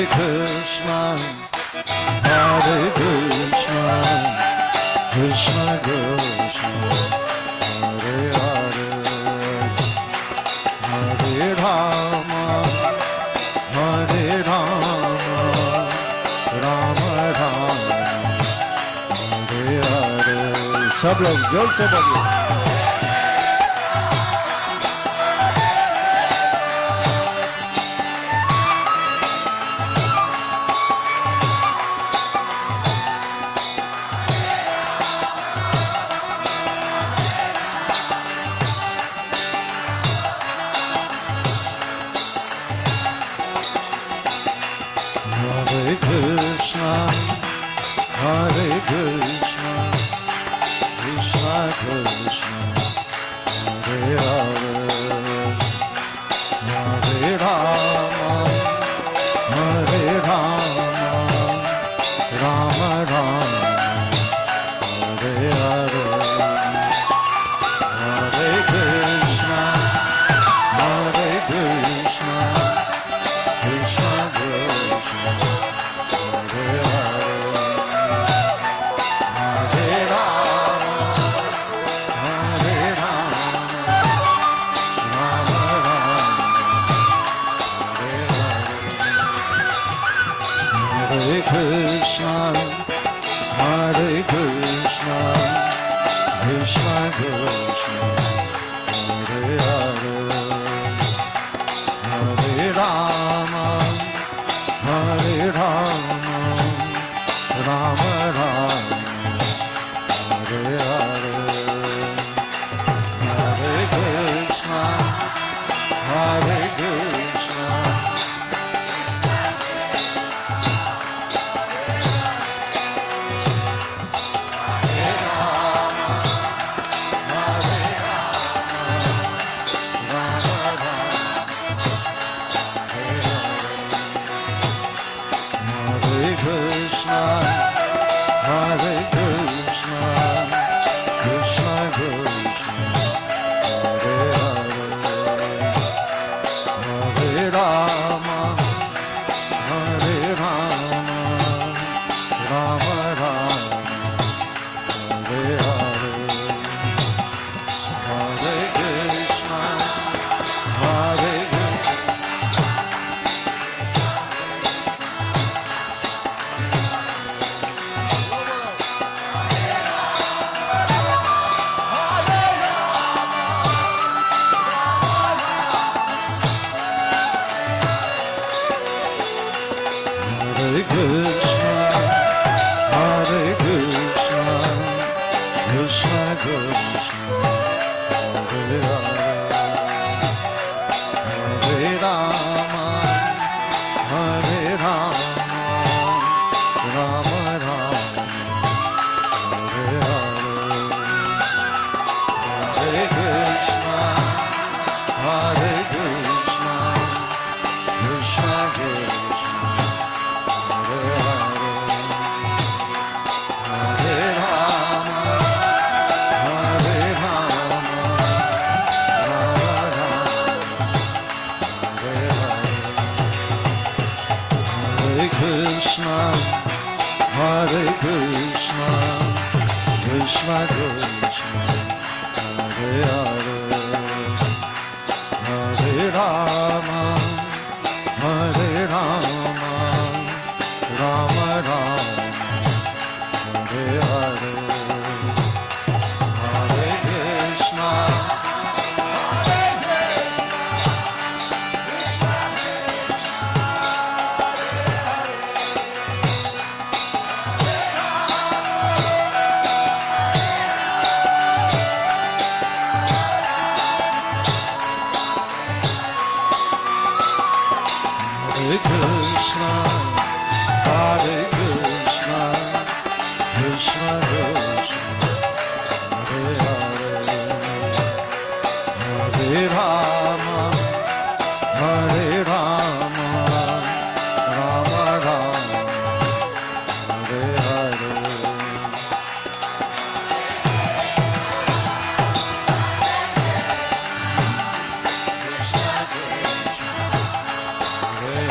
Krishna, Hare Krishna, Krishna Krishna, Hare Hare, Hare Rama, Hare Rama, Rama Rama, Hare Hare. सब लोग जोर से बोलिए. Hare Krishna, Hare Krishna, Krishna Krishna, Hare Hare, Hare Rama, Hare Rama, Rama Rama, Hare Hare, Hare Krishna, Hare Krishna, Krishna Krishna, Hare Hare, Hare Rama, Hare Rama, Rama Rama, Hare Hare, Hare Krishna, Hare Krishna, Krishna Krishna, Hare Hare, Hare Rama, Hare Rama, Rama Rama, Hare Hare, Hare Krishna, Hare Krishna, Hare Rama, Hare Rama, Rama Rama, Hare Krishna, Hare Krishna, Krishna Krishna, Hare Hare, Hare Rama, Hare Rama, Rama Rama, Hare Hare, Hare Krishna, Hare Hare Krishna, Hare Krishna, Krishna Krishna, Hare Hare, Hare Rama, Hare Rama, Rama Rama, Hare Hare, Hare Krishna, Hare Krishna, Krishna Krishna, Hare Hare, Hare Rama, Hare Rama, Rama Rama, Hare Hare, Hare Krishna, Hare Krishna, Krishna Krishna, Hare Hare, Hare Rama, Hare Rama, Rama Rama, Hare Hare, Hare Krishna, Hare Krishna, Hare Krishna, Krishna Krishna, Hare Hare, Hare Rama, Hare Rama, Rama Rama, Hare Hare. Hare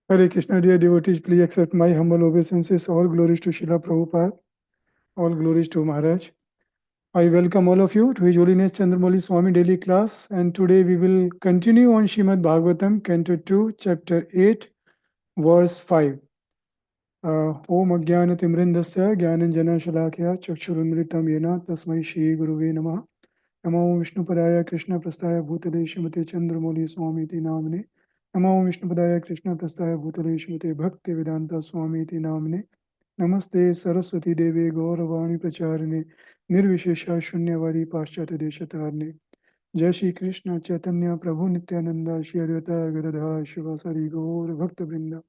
Hare Krishna, dear devotees, please accept my humble obeisances. All glories to Srila Prabhupada, all glories to Maharaj. I welcome all of you to His Holiness Chandramauli Swami daily class, and today we will continue on Srimad Bhagavatam, Canto 2, Chapter 8, Verse 5. Om Ajnanatimrindasya Jnananjana Shalakya Chakshurunmritam Yena Tasmai Shri Guruve Namah. Namo Vishnupadaya Krishna Prasthaya Bhutale Srimate Chandramauli Swami iti namne. Namo Vishnupadaya Krishna Prasthaya Bhutale Srimate Bhakti Vedanta Swami iti namne. Namaste Saraswati Deve Gauravani Pracharine Nirvishesha Shunyavadi Paschat Deshatarne. Jai Shri Krishna Chaitanya Prabhu Nityananda Shri Advaita Gadadha Shivasari Gaur Bhakta Vrinda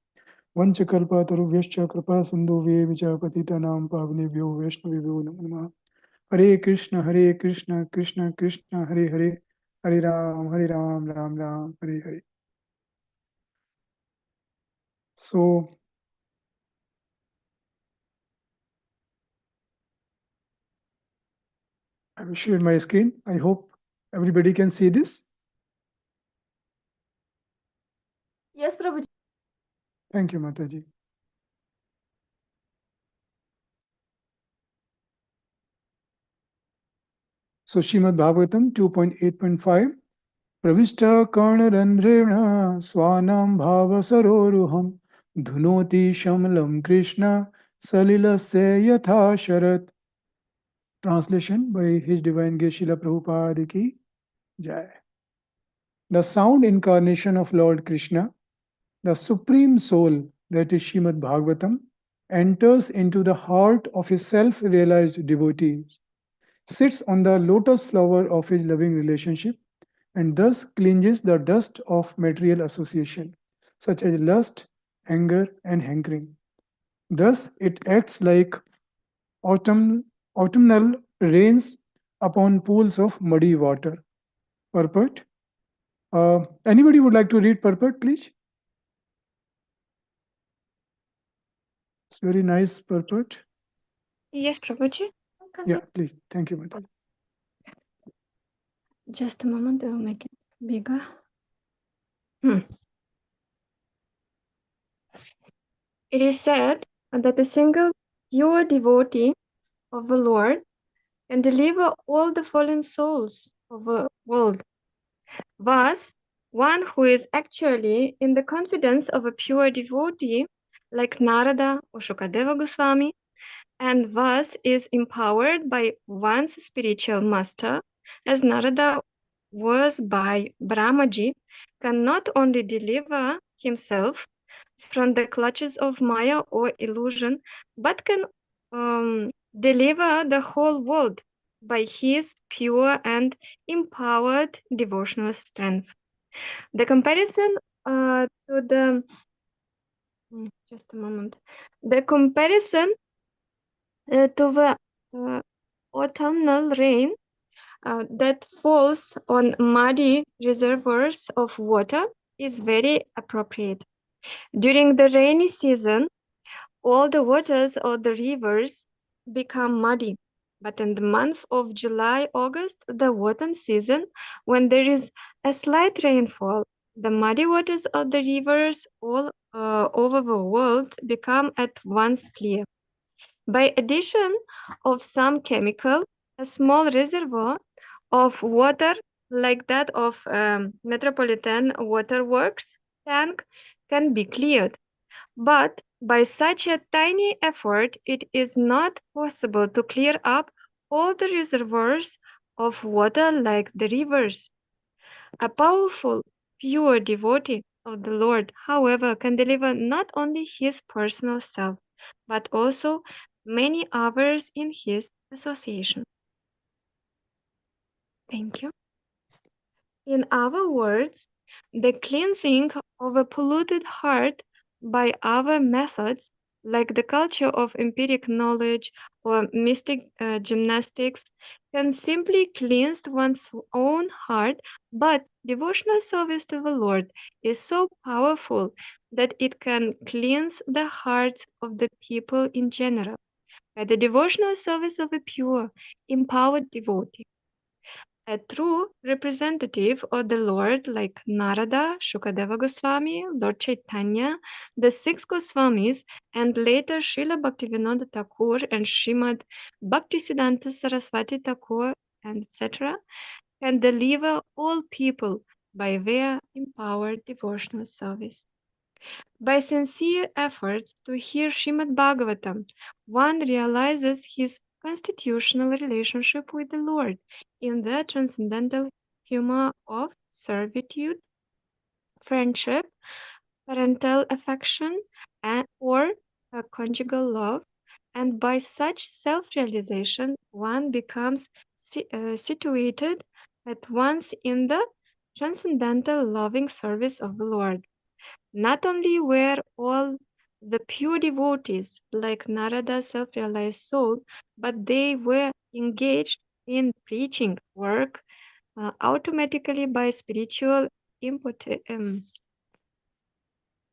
Vanchakalpatarubhyascha Kripa Sindhuve Vichapatitanam Pavnebhyo Vaishnavibhyo Namo Namaha. Hare Krishna, Krishna Krishna, Hare Hare, Hare Ram, Ram Ram, Hare Hare. So, I will share my screen. I hope everybody can see this. Yes, Prabhuji. Thank you, Mataji. So, Srimad Bhagavatam 2.8.5. Pravishta karnarandrena swanam bhava saroruham dhunoti shamalam Krishna salilasya yatha sharat. Translation by His Divine Grace Srila Prabhupada ki Jai. The sound incarnation of Lord Krishna, the Supreme Soul, that is Srimad Bhagavatam, enters into the heart of his self-realized devotee, sits on the lotus flower of his loving relationship, and thus cleanses the dust of material association, such as lust, anger, and hankering. Thus, it acts like autumnal rains upon pools of muddy water. Purport. Anybody would like to read purport, please? It's very nice purport. Yes, Prabhuji. Yeah, please. Thank you, Mataji. Just a moment, I will make it bigger. It is said that a single pure devotee of the Lord can deliver all the fallen souls of the world. Thus, one who is actually in the confidence of a pure devotee like Narada or Shukadeva Goswami, and thus is empowered by one's spiritual master, as Narada was by Brahmaji, can not only deliver himself from the clutches of Maya or illusion, but can deliver the whole world by his pure and empowered devotional strength. The comparison to the just a moment. The comparison to the autumnal rain that falls on muddy reservoirs of water is very appropriate. During the rainy season, all the waters of the rivers become muddy. But in the month of July, August, the autumn season, when there is a slight rainfall, the muddy waters of the rivers all over the world become at once clear. By addition of some chemical, a small reservoir of water like that of Metropolitan Waterworks tank can be cleared. But by such a tiny effort, it is not possible to clear up all the reservoirs of water like the rivers. A powerful, pure devotee of the Lord, however, can deliver not only his personal self, but also many others in his association. Thank you. In other words, the cleansing of a polluted heart by other methods, like the culture of empiric knowledge or mystic gymnastics, can simply cleanse one's own heart, but devotional service to the Lord is so powerful that it can cleanse the hearts of the people in general by the devotional service of a pure, empowered devotee. A true representative of the Lord like Narada, Shukadeva Goswami, Lord Chaitanya, the six Goswamis, and later Srila Bhaktivinoda Thakur and Srimad Bhaktisiddhanta Saraswati Thakur, and etc., can deliver all people by their empowered devotional service. By sincere efforts to hear Srimad Bhagavatam, one realizes his constitutional relationship with the Lord in the transcendental humor of servitude, friendship, parental affection, or conjugal love, and by such self-realization, one becomes situated at once in the transcendental loving service of the Lord. Not only were all the pure devotees like Narada's self-realized soul, but they were engaged in preaching work automatically by spiritual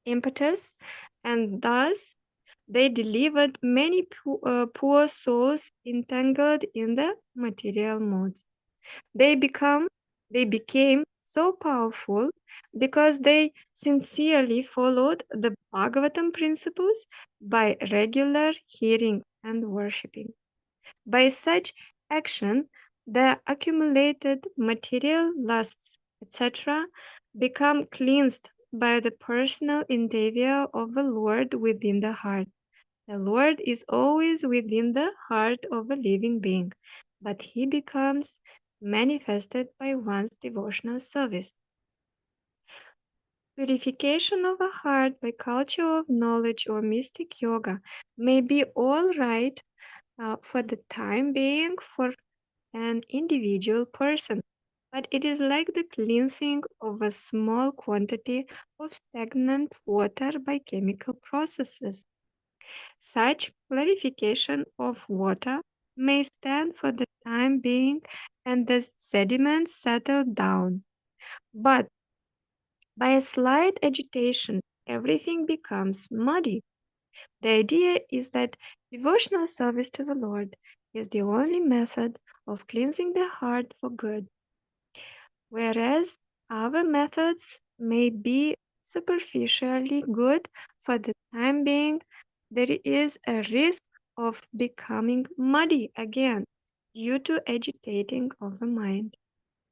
impetus, and thus they delivered many poor souls entangled in the material modes. They became so powerful because they sincerely followed the Bhagavatam principles by regular hearing and worshipping. By such action, the accumulated material lusts, etc., become cleansed by the personal endeavor of the Lord within the heart. The Lord is always within the heart of a living being, but he becomes manifested by one's devotional service. Purification of a heart by culture of knowledge or mystic yoga may be all right for the time being for an individual person, but it is like the cleansing of a small quantity of stagnant water by chemical processes. Such clarification of water may stand for the time being and the sediments settle down, but by a slight agitation, everything becomes muddy. The idea is that devotional service to the Lord is the only method of cleansing the heart for good, whereas other methods may be superficially good for the time being. There is a risk of becoming muddy again due to agitating of the mind.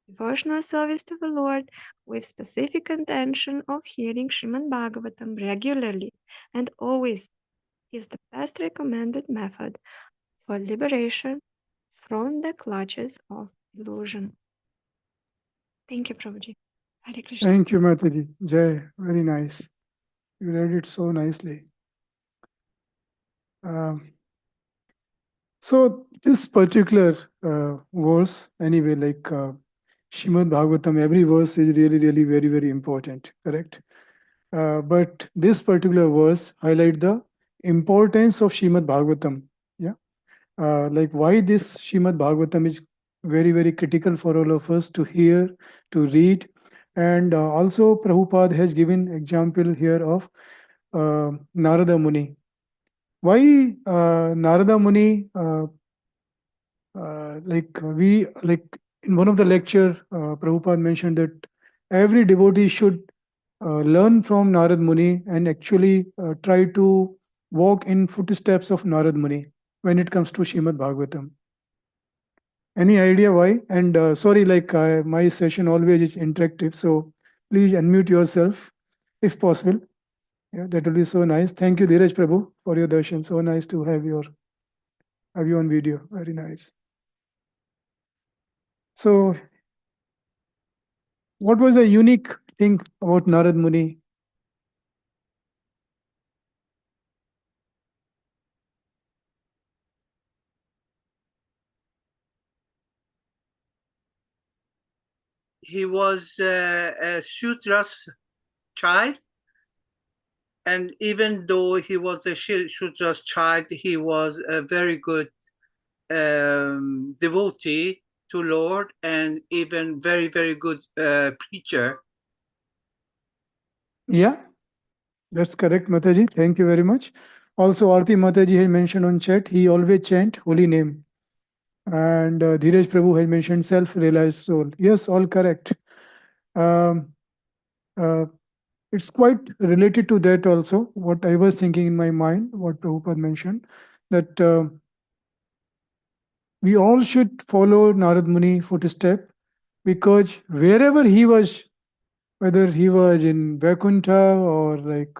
devotional service to the Lord with specific intention of hearing Srimad Bhagavatam regularly and always is the best recommended method for liberation from the clutches of illusion. Thank you, Prabhuji. Hare Krishna. Thank you, Mataji. Jai, very nice. You read it so nicely. So this particular verse, anyway, like Shrimad Bhagavatam, every verse is really, really very, very important, correct? But this particular verse highlight the importance of Shrimad Bhagavatam. Yeah, like why this Shrimad Bhagavatam is very, very critical for all of us to hear, to read, and also Prabhupada has given example here of Narada Muni. Why Narada Muni? We like in one of the lecture, Prabhupada mentioned that every devotee should learn from Narad Muni and actually try to walk in footsteps of Narad Muni when it comes to Shrimad Bhagavatam. Any idea why? And sorry, like my session always is interactive, so please unmute yourself if possible. Yeah, that will be so nice. Thank you, Dheeraj Prabhu, for your darshan. So nice to have you on video. Very nice. So, what was the unique thing about Narad Muni? He was a Sutra's child, and even though he was a Sutra's child, he was a very good devotee to Lord and even very, very good preacher. Yeah, that's correct, Mataji. Thank you very much. Also, Arti Mataji has mentioned on chat, he always chant holy name. And Dheeraj Prabhu has mentioned self-realized soul. Yes, all correct. Um, uh, it's quite related to that also, what I was thinking in my mind, what Prabhupada mentioned, that we all should follow Narad Muni footstep, because wherever he was, whether he was in Vaikuntha or like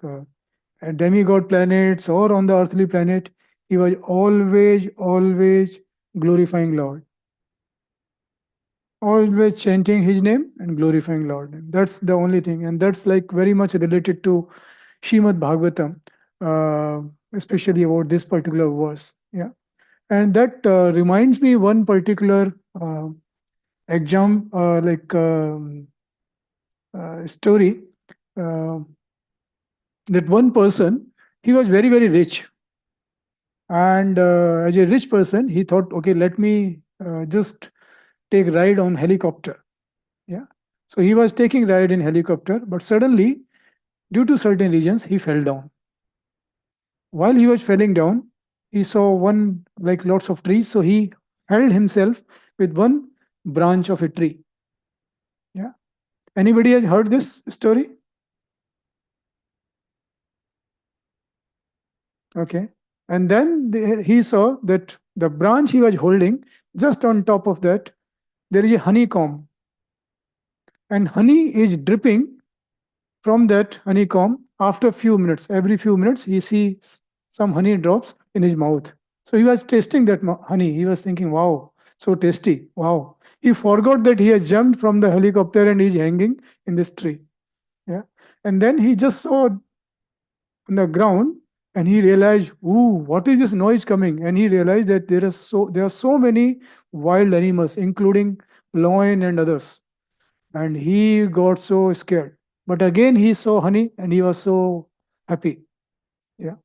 demigod planets or on the earthly planet, he was always glorifying Lord. Always chanting his name and glorifying Lord. That's the only thing. And that's like very much related to Shrimad Bhagavatam, especially about this particular verse. Yeah. And that reminds me one particular story, that one person, he was very, very rich. And as a rich person, he thought, okay, let me just take ride on helicopter. Yeah. So he was taking ride in helicopter, but suddenly, due to certain reasons, he fell down. While he was falling down, he saw one, like lots of trees. So he held himself with one branch of a tree. Yeah. Anybody has heard this story? Okay. And then he saw that the branch he was holding, just on top of that, there is a honeycomb. And honey is dripping from that honeycomb after a few minutes. Every few minutes, he sees some honey drops in his mouth. So he was tasting that honey. He was thinking, wow, so tasty. Wow. He forgot that he had jumped from the helicopter and he's hanging in this tree. Yeah. And then he just saw on the ground and he realized, ooh, what is this noise coming? And he realized that there are so many wild animals, including lion and others. And he got so scared. But again, he saw honey and he was so happy. Yeah.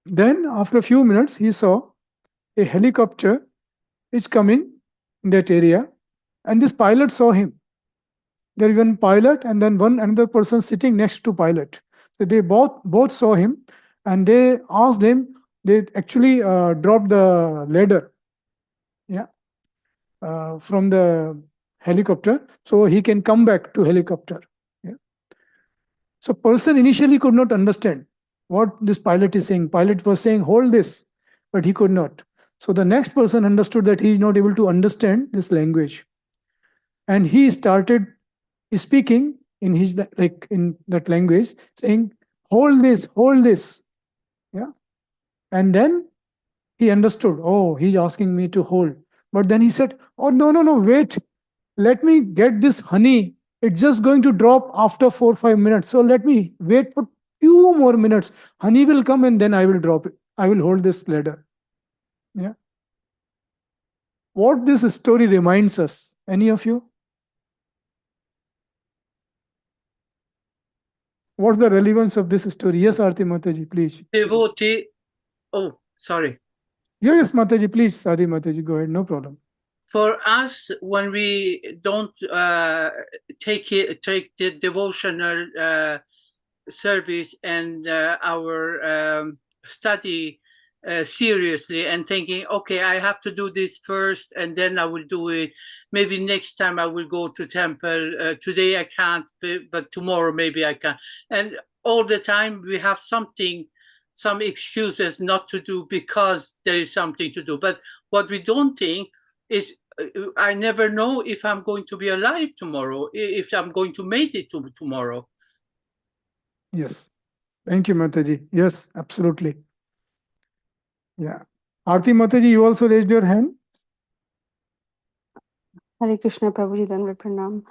Then, after a few minutes, he saw a helicopter is coming in that area, and this pilot saw him. There is one pilot and then another person sitting next to pilot. So they both saw him, and they asked him. They actually dropped the ladder, yeah, from the helicopter, so he can come back to helicopter. Yeah. So person initially could not understand what this pilot is saying. Pilot was saying, hold this, but he could not. So the next person understood that he is not able to understand this language. And he started speaking in his like in that language, saying, hold this. Yeah. And then he understood, oh, he's asking me to hold. But then he said, oh, no, wait. Let me get this honey. It's just going to drop after 4 or 5 minutes. So let me wait for few more minutes. Honey will come and then I will drop it. I will hold this ladder. Yeah. What this story reminds us, any of you? What's the relevance of this story? Yes, Aarti Mataji, please. Devotee. Oh, sorry. Yes, Mataji, please. Sorry, Mataji, go ahead. No problem. For us, when we don't take the devotional service and our study seriously and thinking, okay, I have to do this first and then I will do it. Maybe next time I will go to temple. Today I can't, but tomorrow maybe I can. And all the time we have some excuses not to do because there is something to do. But what we don't think is, I never know if I'm going to be alive tomorrow, if I'm going to make it to tomorrow. Yes. Thank you, Mataji. Yes, absolutely. Yeah. Aarti Mataji, you also raised your hand? Hare Krishna, Prabhuji, Dandavat Pranam.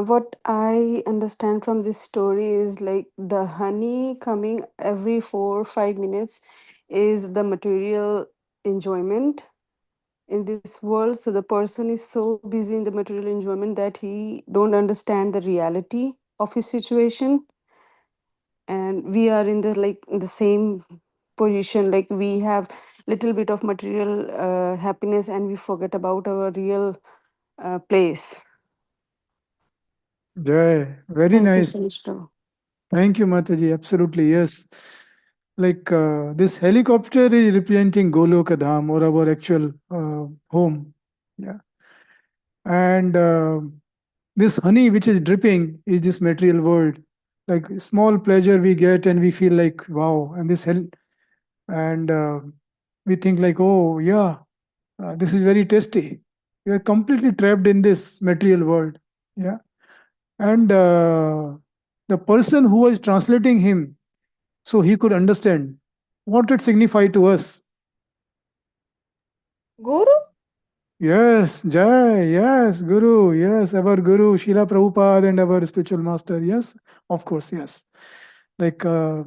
What I understand from this story is like the honey coming every 4 or 5 minutes is the material enjoyment in this world. So the person is so busy in the material enjoyment that he don't understand the reality of his situation. And we are in the same position, like we have little bit of material happiness and we forget about our real place. Jai. Very Thank you nice. so much, Prabhu. Thank you, Mataji. Absolutely, yes. Like this helicopter is representing Goloka Dham or our actual home. Yeah. And this honey which is dripping is this material world. Like small pleasure we get and we feel like, wow. And this and we think like, oh, yeah, this is very tasty. We are completely trapped in this material world. Yeah. And the person who was translating him, so he could understand what it signified to us. Guru? Yes, Jai, yes, Guru, yes, our Guru, Srila Prabhupada and our spiritual master, yes, of course, yes. Like uh,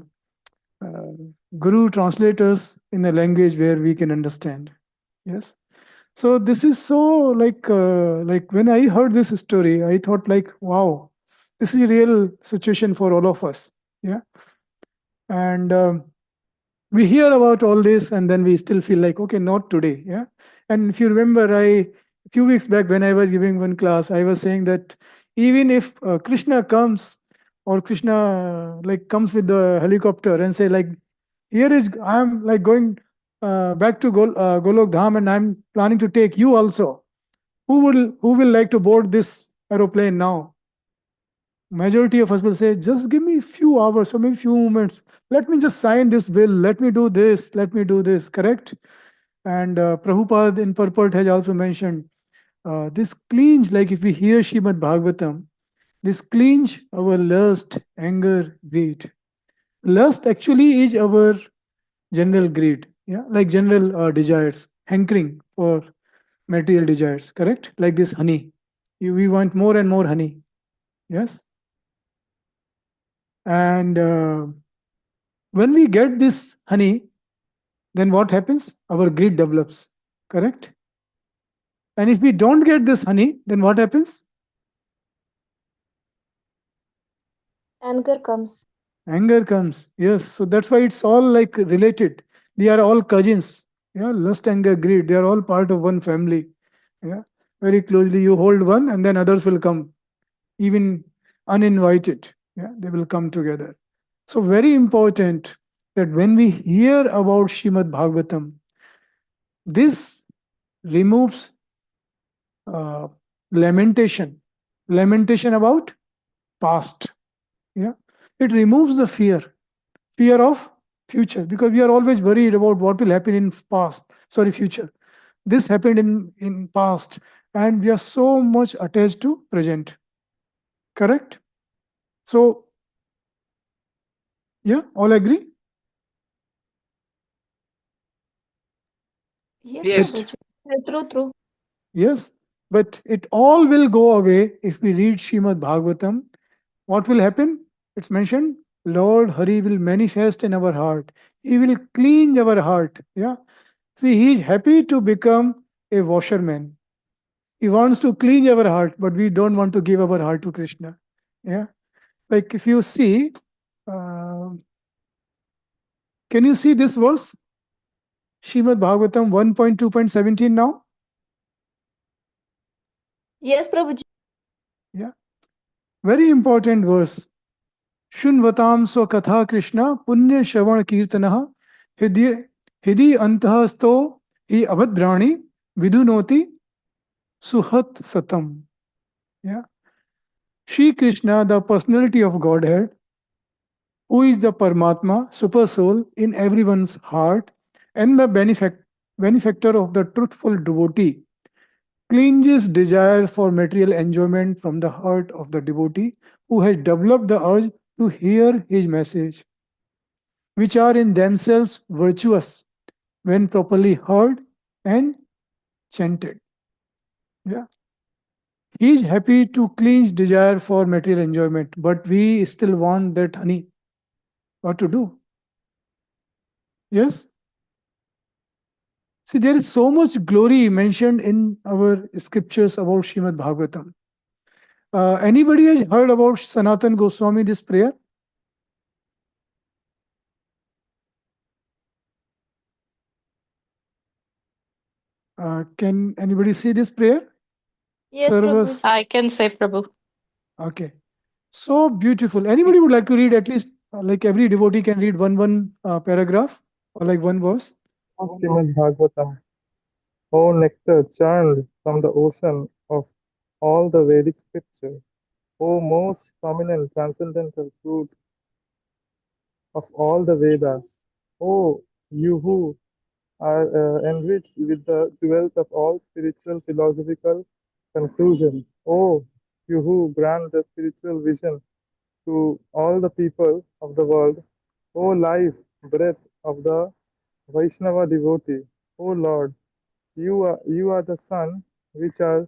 Guru translates us in a language where we can understand. Yes. So this is so like when I heard this story, I thought like, wow, this is a real situation for all of us. Yeah. And we hear about all this and then we still feel like, okay, not today. Yeah. And if you remember, a few weeks back when I was giving one class, I was saying that even if Krishna comes or Krishna like comes with the helicopter and say like, here is, I'm like going back to Golok Dham and I'm planning to take you also. Who will like to board this aeroplane now? Majority of us will say, just give me a few hours or maybe few moments. Let me just sign this bill. Let me do this. Let me do this. Correct? And Prabhupada in purport has also mentioned this cleanse, like if we hear Shrimad Bhagavatam, this cleanse our lust, anger, greed. Lust actually is our general greed, yeah, like general desires, hankering for material desires, correct? Like this honey. We want more and more honey. Yes. And when we get this honey, then what happens? Our greed develops, correct? And if we don't get this honey, then what happens? Anger comes. Anger comes. Yes. So that's why it's all like related. They are all cousins. Yeah. Lust, anger, greed. They are all part of one family. Yeah. Very closely. You hold one and then others will come, even uninvited. Yeah. They will come together. So very important that when we hear about Shrimad Bhagavatam, this removes uh, lamentation. Lamentation about past. Yeah. It removes the fear of future, because we are always worried about what will happen in past, sorry, future. This happened in past, and we are so much attached to present. Correct? So, yeah, all agree? Yes, Yes. Prabhuji. True. Yes, but it all will go away if we read Srimad Bhagavatam. What will happen? It's mentioned, Lord Hari will manifest in our heart. He will cleanse our heart. Yeah. See, he is happy to become a washerman. He wants to clean our heart, but we don't want to give our heart to Krishna. Yeah. Like if you see, uh, can you see this verse? Srimad Bhagavatam 1.2.17 now? Yes, Prabhuji. Yeah. Very important verse. Shunvatam स्वकथा Krishna पुण्य श्रवण कीर्तन हृदय हृदय अंतःस्थो ही अभद्राणि विदुनोति सुहत satam. Yeah. Shri Krishna, the personality of Godhead, who is the Paramatma, super soul in everyone's heart, and the benefactor of the truthful devotee, cleanses desire for material enjoyment from the heart of the devotee who has developed the urge to hear his message, which are in themselves virtuous when properly heard and chanted. Yeah. He is happy to cleanse desire for material enjoyment, but we still want that honey. What to do? Yes? See, there is so much glory mentioned in our scriptures about Srimad Bhagavatam. Anybody has heard about Sanatan Goswami, this prayer? Can anybody see this prayer? Yes, Sarvas. Prabhuji. I can say, Prabhu. Okay. So beautiful. Anybody would like to read at least, like every devotee can read one paragraph or like one verse? O Srimad Bhagavatam, O nectar churned from the ocean of all the Vedic scripture, O most prominent transcendental fruit of all the Vedas, O you who are enriched with the jewels of all spiritual philosophical conclusions, O you who grant the spiritual vision to all the people of the world, O life, breath of the Vaishnava devotee, O Lord, you are the sun which has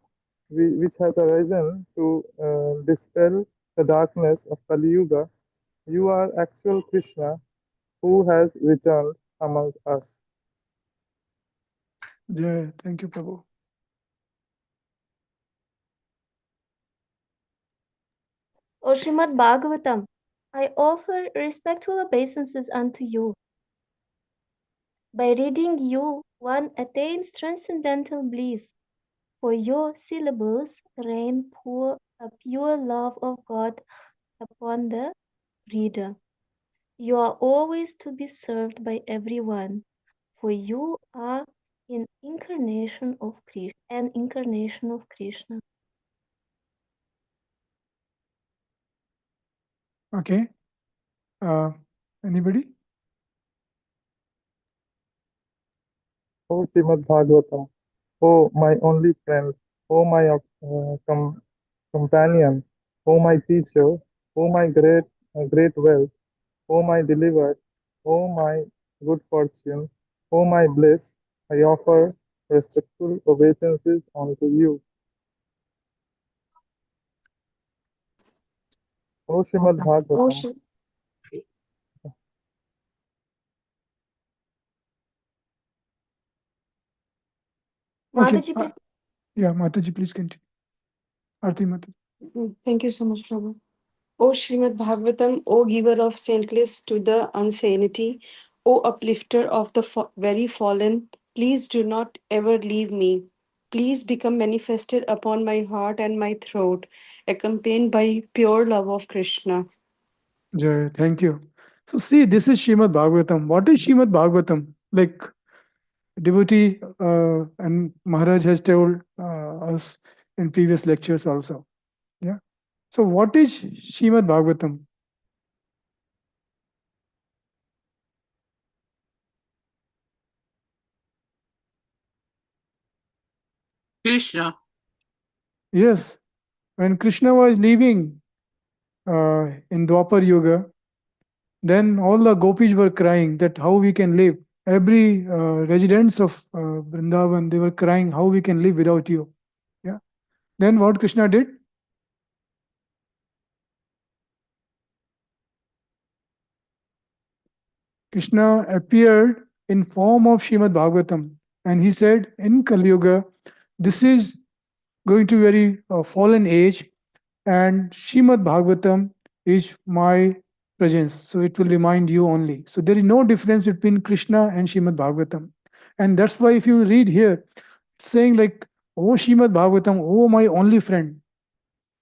arisen to dispel the darkness of Kali Yuga. You are actual Krishna who has returned among us. Yeah, thank you, Prabhu. O Srimad Bhagavatam, I offer respectful obeisances unto you. By reading you, one attains transcendental bliss, for your syllables rain pour a pure love of God upon the reader. You are always to be served by everyone, for you are an incarnation of Krishna. Okay. Anybody? O Srimad Bhagavatam, O my only friend, O my companion, O my teacher, O my great wealth, O my deliverer, O my good fortune, O my bliss, I offer respectful obeisances unto you. O Srimad Oh, Bhagavatam, Okay. Mataji, please. Yeah, Mataji, please continue. Arti Mataji. Thank you so much, Prabhu. O Srimad Bhagavatam, O giver of saintliness to the unsanity, O uplifter of the very fallen, please do not ever leave me. Please become manifested upon my heart and my throat, accompanied by pure love of Krishna. Jai, thank you. So see, this is Srimad Bhagavatam. What is Srimad Bhagavatam? Like devotee and Maharaj has told us in previous lectures also. Yeah. So what is Srimad Bhagavatam? Krishna Yes, when Krishna was leaving in Dwapar Yuga, then all the gopis were crying that how we can live. Every residents of Vrindavan, they were crying how we can live without you. Yeah. Then what Krishna did? Krishna appeared in form of Srimad Bhagavatam, and he said, in Kali Yuga, this is going to be very fallen age, and Srimad Bhagavatam is my presence, so it will remind you only. So there is no difference between Krishna and Srimad Bhagavatam, and that's why if you read here, it's saying like, "Oh Srimad Bhagavatam, oh my only friend."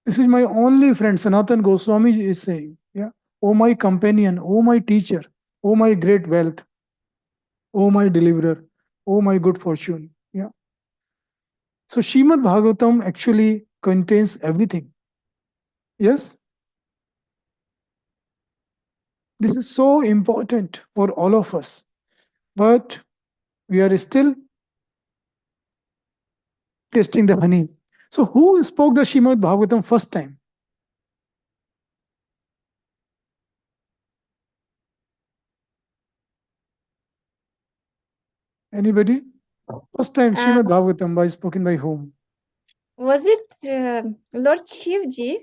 This is my only friend. Sanatan Goswami is saying, yeah, "Oh my companion, oh my teacher, oh my great wealth, oh my deliverer, oh my good fortune." Yeah. So Srimad Bhagavatam actually contains everything. Yes. This is so important for all of us, but we are still tasting the honey. So, who spoke the Srimad Bhagavatam first time? Anybody? First time Uh, Srimad Bhagavatam was spoken by whom? was it Lord Shivji?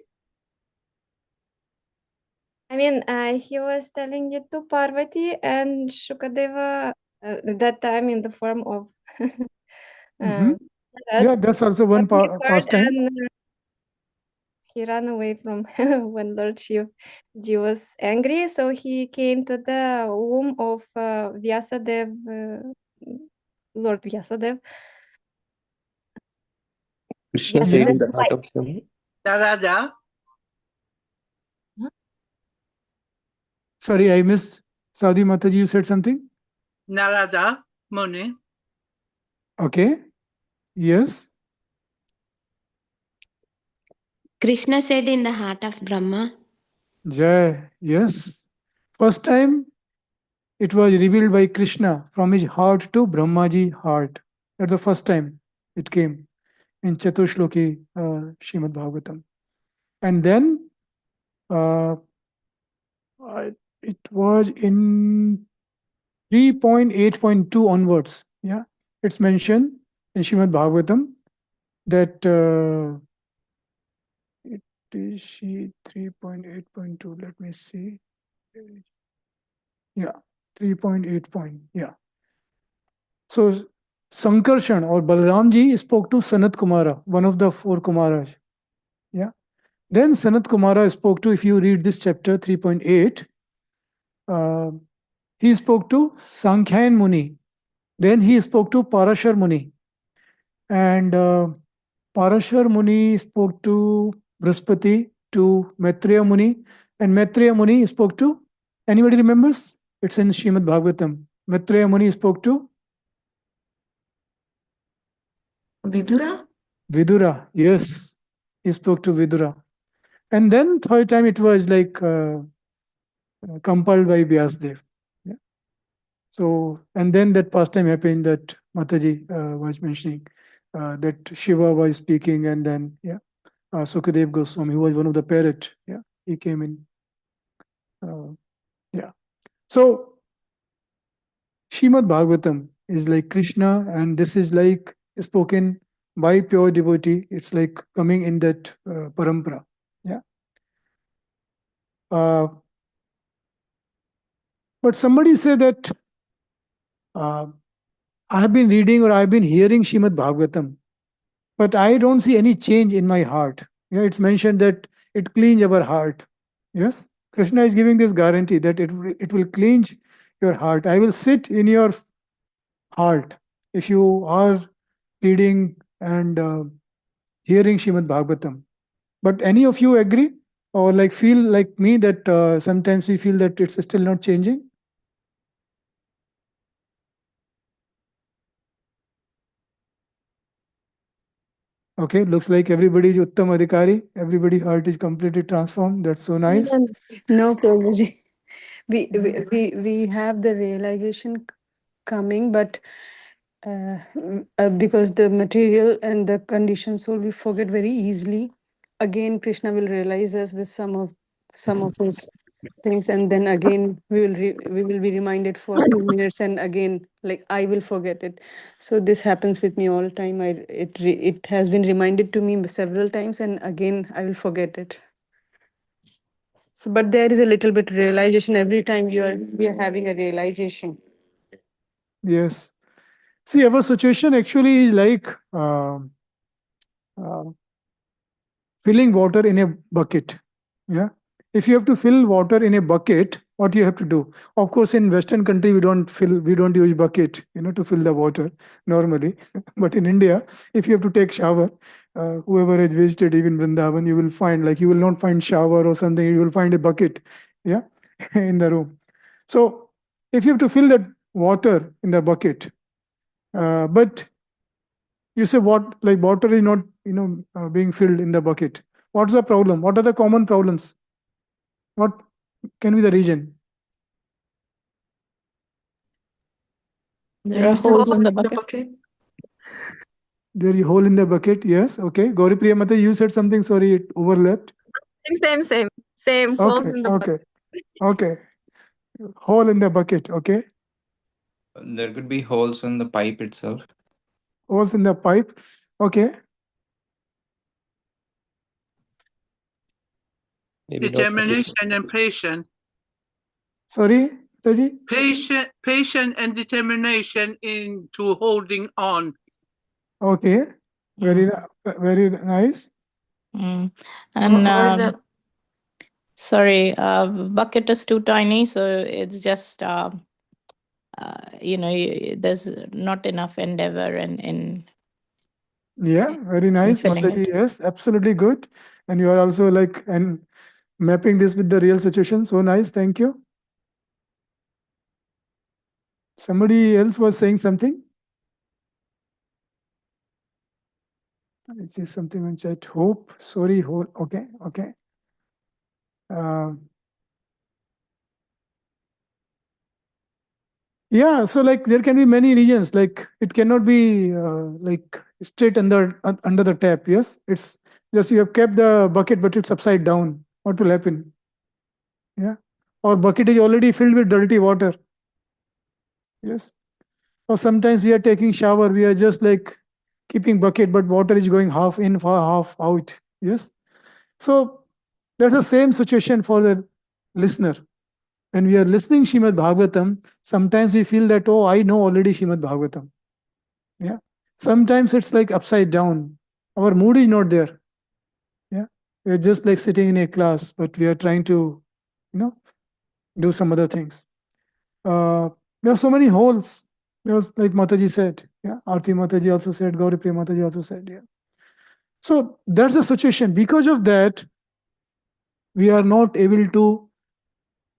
I mean, he was telling it to Parvati and Shukadeva that time in the form of Mhm. Narad. Yeah, that's also one But he heard pastime. and he ran away from when Lord Shivji was angry. So he came to the womb of Vyasadev, Lord Vyasadev. Krishna Vyasadev. said Yes. in the heart of Brahma. Narada, Sorry, I missed. Saudi Mataji, you said something? Narada Muni, Okay. Yes. Krishna said in the heart of Brahma. Jai. Yes. First time it was revealed by Krishna from his heart to Brahmaji heart. That's the first time it came in Chatushloki Srimad Bhagavatam. And then uh, it was in 3.8.2 onwards. Yeah, it's mentioned in Srimad Bhagavatam that it is 3.8.2. Let me see. Yeah, 3.8 point. Yeah. So Sankarshan or Balramji spoke to Sanat Kumara, one of the four Kumaras. Yeah. Then Sanat Kumara spoke to, if you read this chapter 3.8, he spoke to Sankhyan Muni. Then he spoke to Parashar Muni. And Parashar Muni spoke to Brihaspati, to Maitreya Muni. And Maitreya Muni spoke to, anybody remembers? It's in Srimad Bhagavatam. Maitreya Muni spoke to Vidura? Vidura. Yes, he spoke to Vidura. And then third time it was like compiled by Vyasdev. Yeah. So, and then that pastime happened that Mataji was mentioning that Shiva was speaking, and then Sukadev Goswami, who was one of the parrot, he came in. Yeah. So Shrimad Bhagavatam is like Krishna, and this is like spoken by pure devotee. It's like coming in that parampara. Yeah. But somebody say that I have been reading or I've been hearing Shrimad Bhagavatam, but I don't see any change in my heart. Yeah, it's mentioned that it cleans our heart. Yes, Krishna is giving this guarantee that it will cleanse your heart. I will sit in your heart if you are reading and hearing Shrimad Bhagavatam. But any of you agree or like feel like me that sometimes we feel that it's still not changing? Okay, looks like everybody is Uttam Adhikari. Everybody heart is completely transformed. That's so nice. No, Prabhuji. We have the realization coming, but Because the material and the conditioned soul we forget very easily. Again, Krishna will realize us with some of his things, and then again we will be reminded for 2 minutes, and again like I will forget it. So this happens with me all the time. It has been reminded to me several times, and again I will forget it. So, but there is a little bit realization every time we are having a realization. Yes. See, our situation actually is like uh, filling water in a bucket. Yeah. If you have to fill water in a bucket, what you have to do? Of course, in Western country, we don't use bucket, to fill the water normally. But in India, if you have to take shower, whoever has visited even Vrindavan, you will find like you will not find shower or something. You will find a bucket, yeah, in the room. So if you have to fill that water in the bucket, but you say what like water is not being filled in the bucket. What's the problem? What are the common problems? What can be the reason? There are holes in the bucket. There is a hole in the bucket. Yes. Okay. Gauri Priya Mata, you said something. Sorry, it overlapped. Same. Holes Okay. in the Okay. Okay. Hole in the bucket. Okay. There could be holes in the pipe itself. Holes in the pipe. Okay. Maybe not sufficient. Determination and patience. Sorry, Taji. Patient and determination into holding on. Okay. Very very nice. Mm. And sorry, bucket is too tiny, so it's just there's not enough endeavor in Yeah, very nice, filling Mataji. it. Yes, absolutely good. And you are also like and mapping this with the real situation. So nice. Thank you. Somebody else was saying something. I see something in chat. Hope. Sorry. Hope. Okay. Okay. Yeah. So like there can be many regions. Like it cannot be like straight under the tap. Yes. It's just you have kept the bucket, but it's upside down. What will happen? Yeah. Or bucket is already filled with dirty water. Yes. Or sometimes we are taking shower. We are just like keeping bucket, but water is going half in, half out. Yes. So that's the same situation for the listener. When we are listening Shrimad Bhagavatam, sometimes we feel that, oh, I know already Shrimad Bhagavatam. Yeah. Sometimes it's like upside down. Our mood is not there. Yeah. We're just like sitting in a class, but we are trying to, do some other things. There are so many holes. There's like Mataji said. Yeah. Aarti Mataji also said, Gauri Priya Mataji also said. Yeah. So that's the situation. Because of that, we are not able to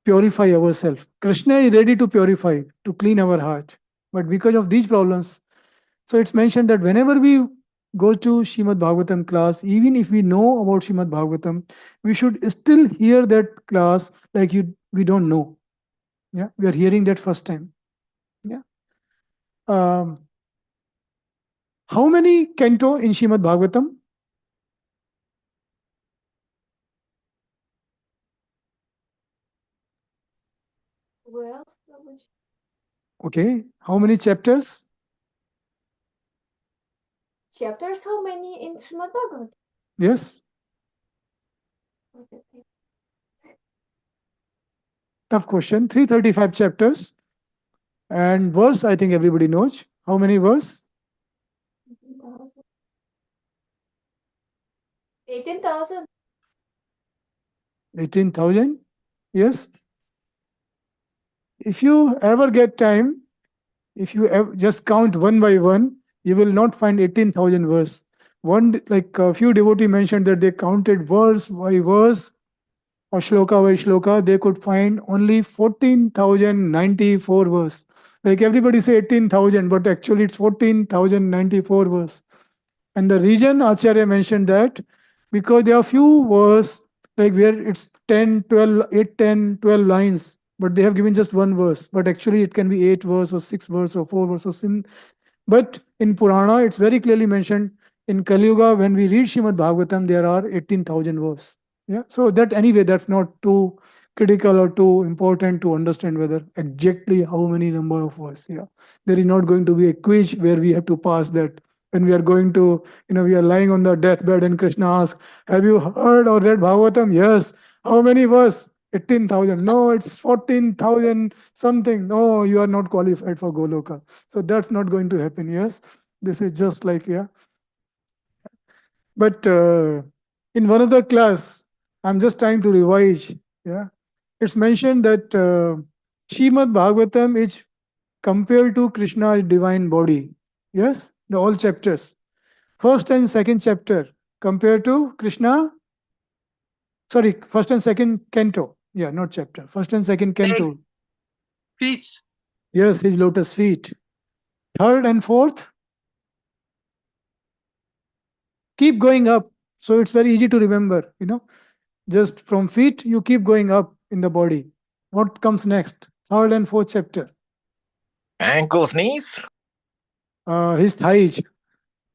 purify ourselves. Krishna is ready to purify, to clean our heart. But because of these problems, so it's mentioned that whenever we go to Shrimad Bhagavatam class, even if we know about Shrimad Bhagavatam, we should still hear that class like we don't know. Yeah, we are hearing that first time. Yeah. How many canto in Shrimad Bhagavatam? Well, Okay. How many chapters? chapters, how many in Srimad Bhagavatam? Yes. Tough question. 335 chapters. And verse, I think everybody knows. How many verse? 18,000. 18,000. Yes. If you ever get time, if you just count one by one, you will not find 18,000 verse. One, like a few devotee mentioned that they counted verse by verse or shloka by shloka, they could find only 14,094 verse. Like everybody say 18,000, but actually it's 14,094 verse. And the reason Acharya mentioned that because there are few verse like where it's 10, 12, 8, 10, 12 lines, but they have given just one verse. But actually it can be 8 verse or 6 verse or 4 verse or But in Purana, it's very clearly mentioned in Kali Yuga, when we read Shrimad Bhagavatam, there are 18,000 verses. Yeah. So that anyway, that's not too critical or too important to understand whether exactly how many number of verses. Yeah. There is not going to be a quiz where we have to pass that. When we are going to, we are lying on the deathbed and Krishna asks, have you heard or read Bhagavatam? Yes. How many verses? 18,000. No, it's 14,000 something. No, you are not qualified for Goloka. So that's not going to happen. Yes. This is just like, yeah. But in one other class, I'm just trying to revise. Yeah. It's mentioned that Shrimad Bhagavatam is compared to Krishna's divine body. Yes. The all chapters. First and second chapter compared to Krishna. Sorry, first and second canto. Yeah, not chapter. First and second canto. Feet. Yes, his lotus feet. Third and fourth, keep going up. So it's very easy to remember, just from feet, you keep going up in the body. What comes next? Third and fourth chapter. Ankles, knees. His thighs.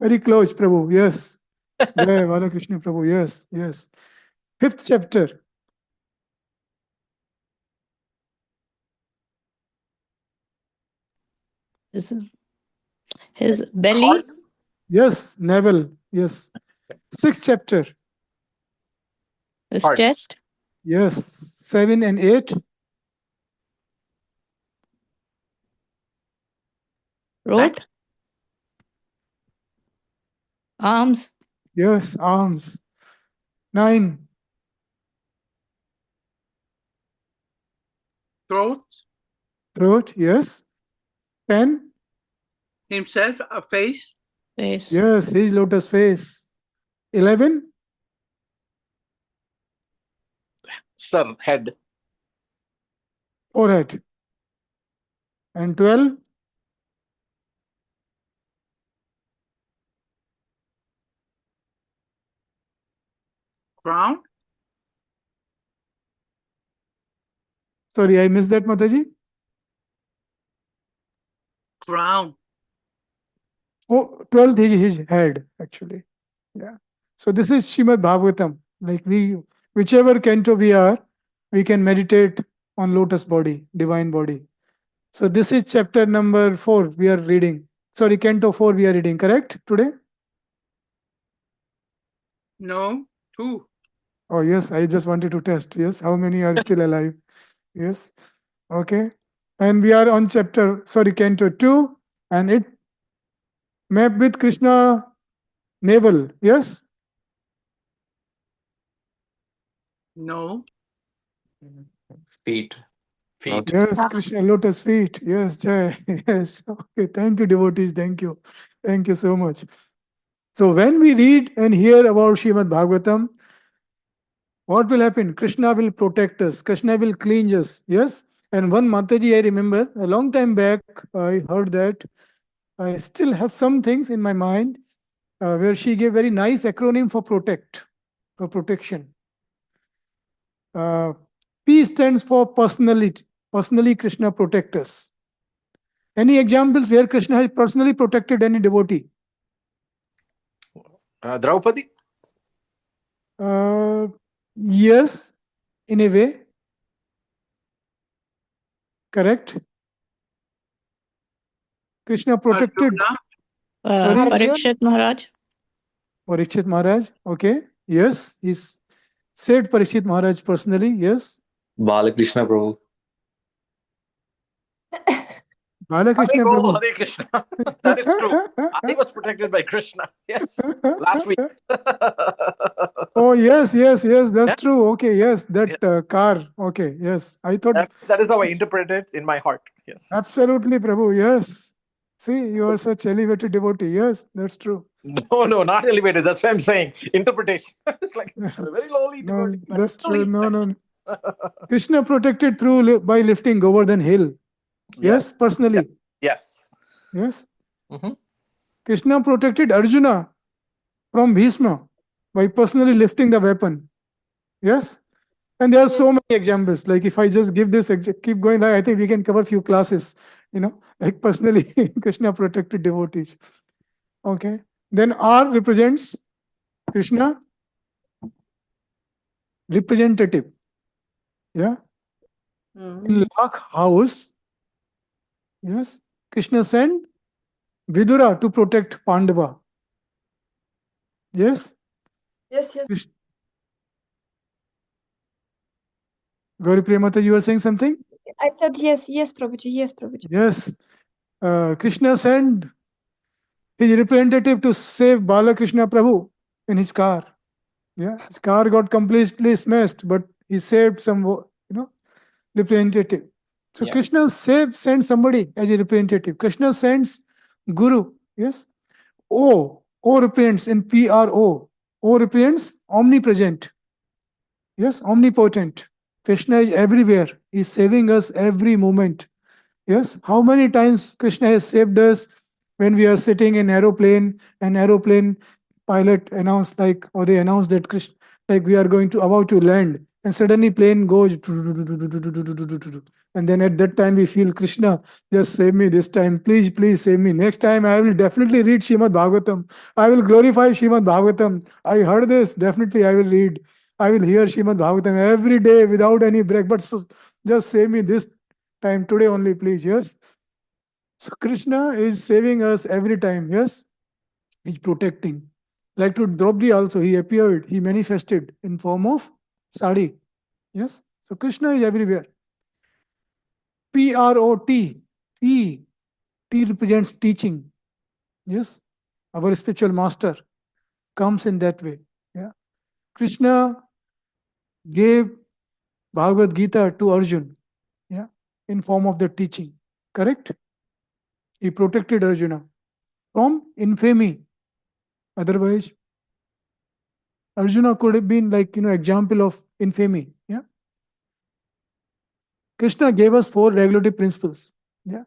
Very close, Prabhu. Yes. Jai Balakrishna Prabhu. Yes, yes. Fifth chapter. His belly. Heart. Yes, navel. Yes. Sixth chapter. His Heart. chest. Yes. 7 and 8. Root. Neck. Arms. Yes, arms. 9. Throat. Throat. Yes. 10. Himself, a face. Face. Yes, his lotus face. 11. Sir, head. Forehead. And 12. Crown. Sorry, I missed that, Mataji. Crown. Oh, 12th is his head, actually. Yeah. So this is Shrimad Bhagavatam. Like whichever canto we are, we can meditate on lotus body, divine body. So this is chapter number 4 we are reading. Sorry, canto 4 we are reading, correct, today? No, 2. Oh, yes, I just wanted to test. Yes, how many are still alive? Yes. Okay. And we are on canto 2, and it map with Krishna navel. Yes. No. Feet. Feet. Yes, Krishna lotus feet. Yes, Jai. Yes. Okay. Thank you, devotees. Thank you. Thank you so much. So when we read and hear about Srimad Bhagavatam, what will happen? Krishna will protect us. Krishna will cleanse us. Yes. And one Mataji, I remember a long time back, I heard that. I still have some things in my mind where she gave very nice acronym for protect, for protection. P stands for personality. Personally, Krishna protect us. Any examples where Krishna has personally protected any devotee? Draupadi. Yes, in a way. Correct. Krishna protected. Arjuna. Sorry? Parikshit Maharaj. Parikshit Maharaj. Okay. Yes, he's said Parikshit Maharaj personally. Yes. Balakrishna Prabhu. Balakrishna Hare Prabhu. Hare Krishna. That is true. I was protected by Krishna. Yes. Last week. Oh, yes. That's true. Okay. Yes. That car. Okay. Yes. I thought. That is how I interpret it in my heart. Yes. Absolutely, Prabhu. Yes. See, you are such elevated devotee. Yes, that's true. No, not elevated. That's what I'm saying. Interpretation. It's like a very lowly No, devotee. but that's true. slowly- No. Krishna protected by lifting Govardhan hill. Yes, personally. Yes. Yes. Mhm. Krishna protected Arjuna from Bhishma by personally lifting the weapon. Yes. And there are so many examples. Like if I just give this, keep going, I think we can cover few classes. like personally, Krishna protected devotees. Okay. Then R represents Krishna representative. Yeah. In Lakh house, yes, Krishna sent Vidura to protect Pandava. Yes. Yes, Krish- Gauri Premata, you were saying something? I said yes, Prabhuji, yes, Prabhuji. Yes. Krishna sent his representative to save Balakrishna Prabhu in his car. Yeah, his car got completely smashed, but he saved some, representative. So Yeah. Krishna sends somebody as a representative. Krishna sends Guru. Yes. O represents in PRO. O represents omnipresent. Yes, omnipotent. Krishna is everywhere. He's saving us every moment. Yes, how many times Krishna has saved us when we are sitting in aeroplane and aeroplane pilot announced or they announced that Krishna, like we are going to about to land, and suddenly plane goes, and then at that time we feel Krishna, just save me this time, please, please save me. Next time I will definitely read Shrimad Bhagavatam. I will glorify Shrimad Bhagavatam. I heard this, definitely I will read. I will hear Shrimad Bhagavatam every day without any break. But just save me this time, today only, please. Yes. So Krishna is saving us every time. Yes. He's protecting. Like to Draupadi also, he appeared, he manifested in form of sari. Yes. So Krishna is everywhere. Prot. T. T represents teaching. Yes. Our spiritual master comes in that way. Yeah. Krishna gave Bhagavad Gita to Arjun. Yeah. In form of the teaching. Correct? He protected Arjuna from infamy. Otherwise, Arjuna could have been example of infamy. Yeah. Krishna gave us 4 regulative principles. Yeah.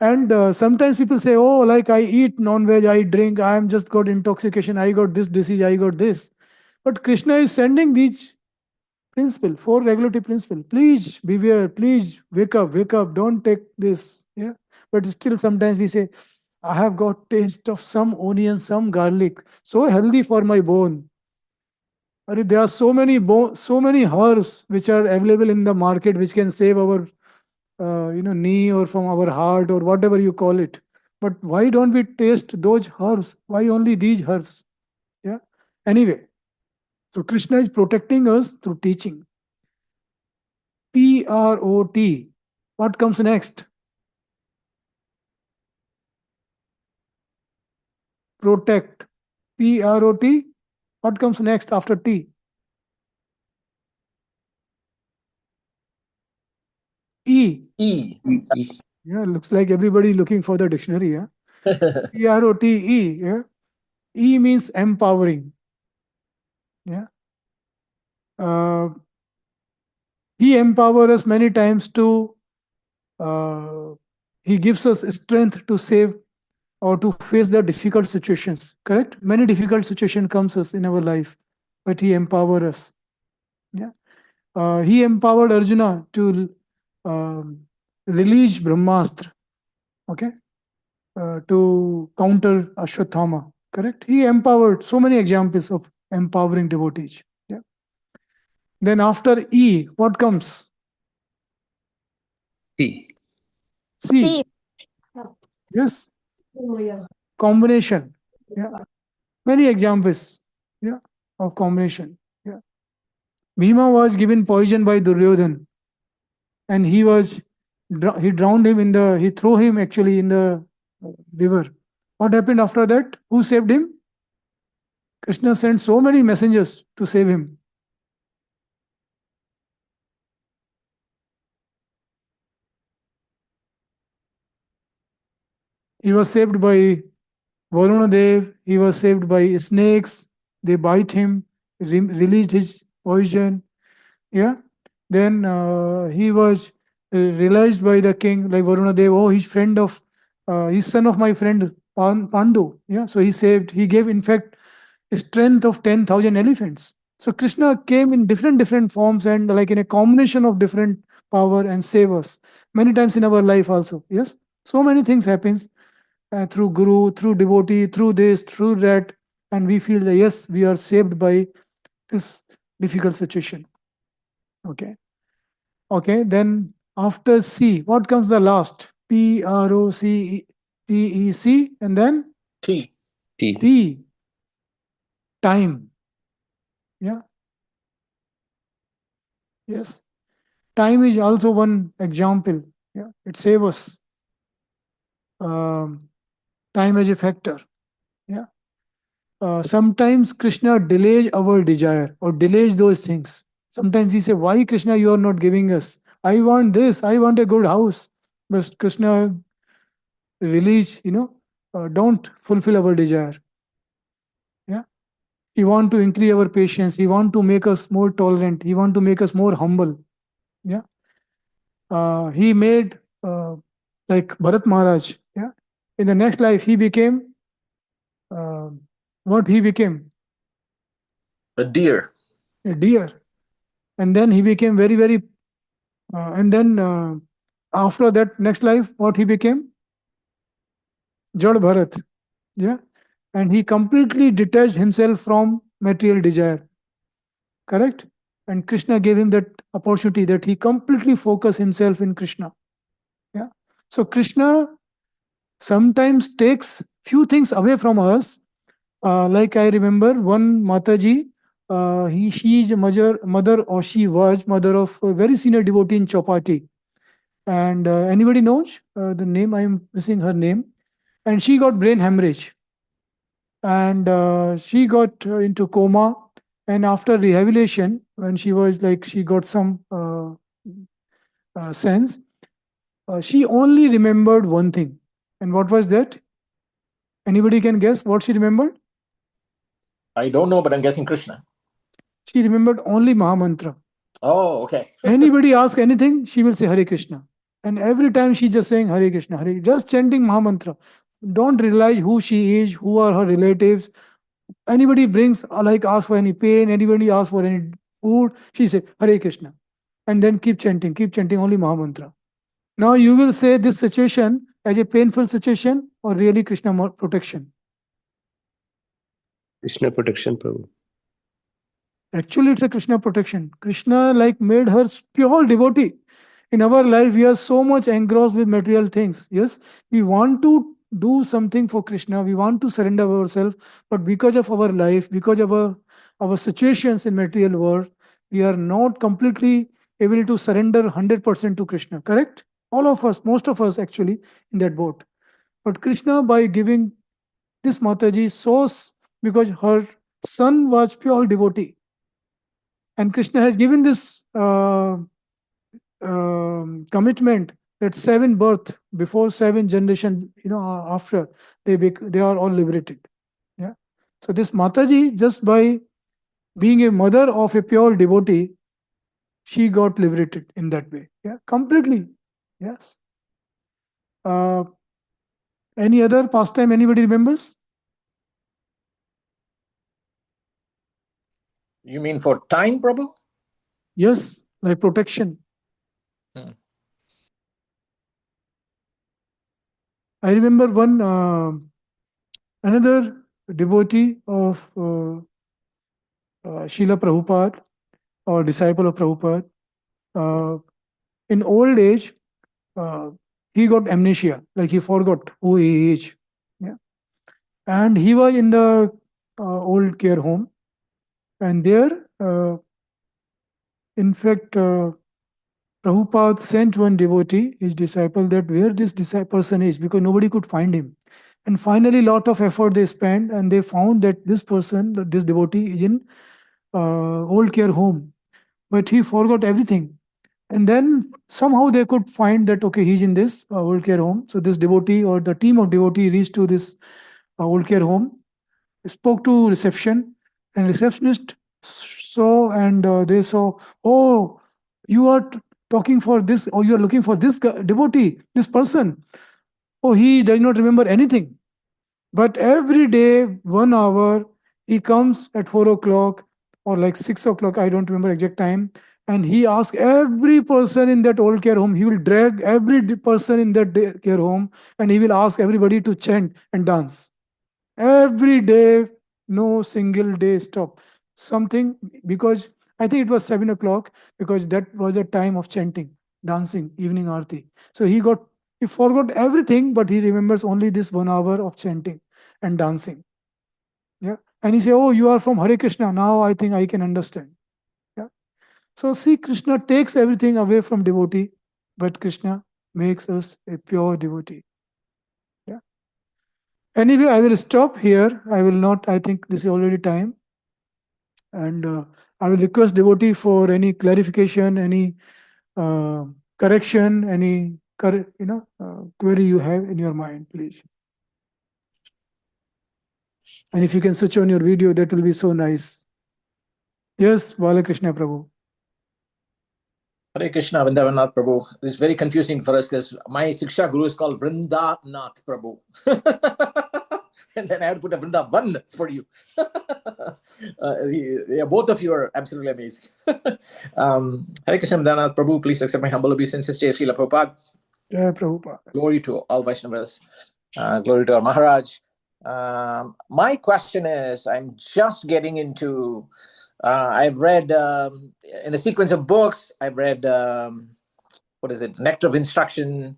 And sometimes people say, oh, like I eat non-veg, I drink, I am just got intoxication, I got this disease, I got this. But Krishna is sending these principle, 4 regulative principle. Please beware, please wake up, don't take this. Yeah. But still sometimes we say, I have got taste of some onion, some garlic, so healthy for my bone. There are so many herbs which are available in the market which can save our knee or from our heart or whatever you call it. But why don't we taste those herbs? Why only these herbs? Yeah. Anyway, so Krishna is protecting us through teaching. PROT. What comes next? Protect. PROT. What comes next after T? E. E. Yeah, looks like everybody looking for the dictionary. Yeah. PROTE. Yeah. E means empowering. Yeah. He empowers us many times to. He gives us strength to save or to face the difficult situations. Correct. Many difficult situations comes us in our life, but he empowers us. Yeah. He empowered Arjuna to release Brahmastra. Okay. To counter Ashwatthama. Correct. He empowered so many examples of empowering devotees. Yeah. Then after E, what comes? C. C. Yes. Combination. Yeah. Many examples. Yeah. Of combination. Yeah. Bhima was given poison by Duryodhan, and he drowned him he threw him actually in the river. What happened after that? Who saved him? Krishna sent so many messengers to save him. He was saved by Varuna Dev. He was saved by snakes. They bite him, released his poison. Yeah. Then he was realized by the king, like Varuna Dev, oh, he's son of my friend Pandu. Yeah. So he gave, in fact, a strength of 10,000 elephants. So Krishna came in different forms and like in a combination of different power and save us. Many times in our life also. Yes. So many things happens through guru, through devotee, through this, through that, and we feel that yes, we are saved by this difficult situation. Okay. Okay. Then after C, what comes the last? PROCTEC, and then T. T. Time. Yeah. Yes. Time is also one example. Yeah. It saves us. Time as a factor. Yeah. Sometimes Krishna delays our desire or delays those things. Sometimes we say, why Krishna you are not giving us? I want this, I want a good house. But Krishna release, don't fulfill our desire. Yeah. He want to increase our patience. He want to make us more tolerant. He want to make us more humble. Yeah. He made like Bharat Maharaj. Yeah. In the next life, he became uh, what he became? A deer. A deer. And then he became very, very, and then after that next life, what he became? Jad Bharat. Yeah. And he completely detached himself from material desire. Correct? And Krishna gave him that opportunity that he completely focus himself in Krishna. Yeah. So Krishna sometimes takes few things away from us. Like I remember one Mataji, she is a mother, or she was mother of a very senior devotee in Chopati. And anybody knows the name? I am missing her name. And she got brain hemorrhage. And she got into coma. And after rehabilitation, when she was like, she got some sense, she only remembered one thing. And what was that? Anybody can guess what she remembered? I don't know, but I'm guessing Krishna. She remembered only Mahamantra. Oh, okay. Anybody ask anything, she will say Hare Krishna. And every time she just saying Hare Krishna, Hare, just chanting Mahamantra. Don't realize who she is, who are her relatives. Anybody brings, like ask for any pain, anybody asks for any food, she say Hare Krishna. And then keep chanting only Mahamantra. Now you will say this situation as a painful situation or really Krishna protection? Krishna protection, Prabhu. Actually, it's a Krishna protection. Krishna like made her pure devotee. In our life, we are so much engrossed with material things. Yes, we want to do something for Krishna. We want to surrender ourselves, but because of our life, because of our situations in material world, we are not completely able to surrender 100% to Krishna. Correct? All of us, most of us actually in that boat. But Krishna, by giving this Mataji sauce, because her son was pure devotee, and Krishna has given this commitment that 7 birth before 7 generation, after they are all liberated. Yeah. So this Mataji, just by being a mother of a pure devotee, she got liberated in that way. Yeah, completely. Yes. Any other pastime anybody remembers? You mean for time, Prabhu? Yes, like protection. I remember one another devotee of Srila Prabhupada or disciple of Prabhupada. In old age, he got amnesia, like he forgot who he is. Yeah. And he was in the old care home. And there, in fact, Prabhupada sent one devotee, his disciple, that where this person is, because nobody could find him. And finally, lot of effort they spent, and they found that this person, this devotee, is in old care home. But he forgot everything. And then somehow they could find that, okay, he's in this old care home. So this devotee or the team of devotee reached to this old care home, spoke to reception, and receptionist saw, and they saw, oh, you are talking for this, or you are looking for this devotee, this person. Oh, he does not remember anything. But every day, 1 hour, he comes at 4 o'clock or like 6 o'clock, I don't remember exact time, And he asked every person in that old care home, he will drag every person in that care home, and he will ask everybody to chant and dance. Every day, no single day stop. Something, because I think it was 7 o'clock, because that was a time of chanting, dancing, evening arti. So he forgot everything, but he remembers only this 1 hour of chanting and dancing. Yeah. And he say, "Oh, you are from Hare Krishna. Now I think I can understand." Yeah. So see, Krishna takes everything away from devotee, but Krishna makes us a pure devotee. Yeah. Anyway, I will stop here. I will not, I think this is already time. And I will request devotee for any clarification, any correction, any query you have in your mind, please. And if you can switch on your video, that will be so nice. Yes, Balakrishna Prabhu. Hare Krishna, Vrindavan Nath Prabhu. This is very confusing for us because my Siksha Guru is called Vrindavan Nath Prabhu. And then I had to put a Vrindavan for you. Both of you are absolutely amazing. Hare Krishna, Vrindavan Nath Prabhu, please accept my humble obeisances. Jai Srila Prabhupada. Jai Prabhupada. Glory to all Vaishnavas. Glory to our Maharaj. My question is, I'm just getting into, I've read, in a sequence of books, I've read, what is it, Nectar of Instruction,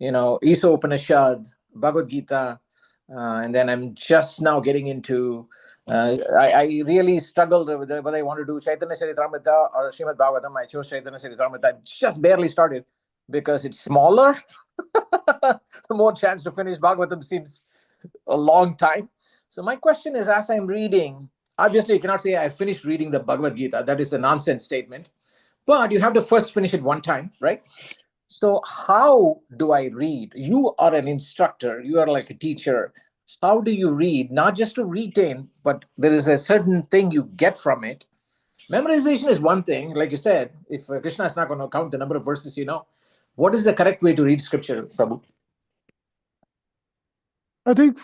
Isa Upanishad, Bhagavad Gita, and then I'm just now getting into, I really struggled with whether I want to do Chaitanya Charitamrita or Srimad Bhagavatam. I chose Chaitanya Charitamrita. I just barely started because it's smaller. The more chance to finish Bhagavatam seems a long time. So my question is, as I'm reading, obviously you cannot say I finished reading the Bhagavad Gita. That is a nonsense statement. But you have to first finish it one time, right? So how do I read? You are an instructor. You are like a teacher. How do you read? Not just to retain, but there is a certain thing you get from it. Memorization is one thing. Like you said, if Krishna is not going to count the number of verses, what is the correct way to read scripture, Prabhu? I think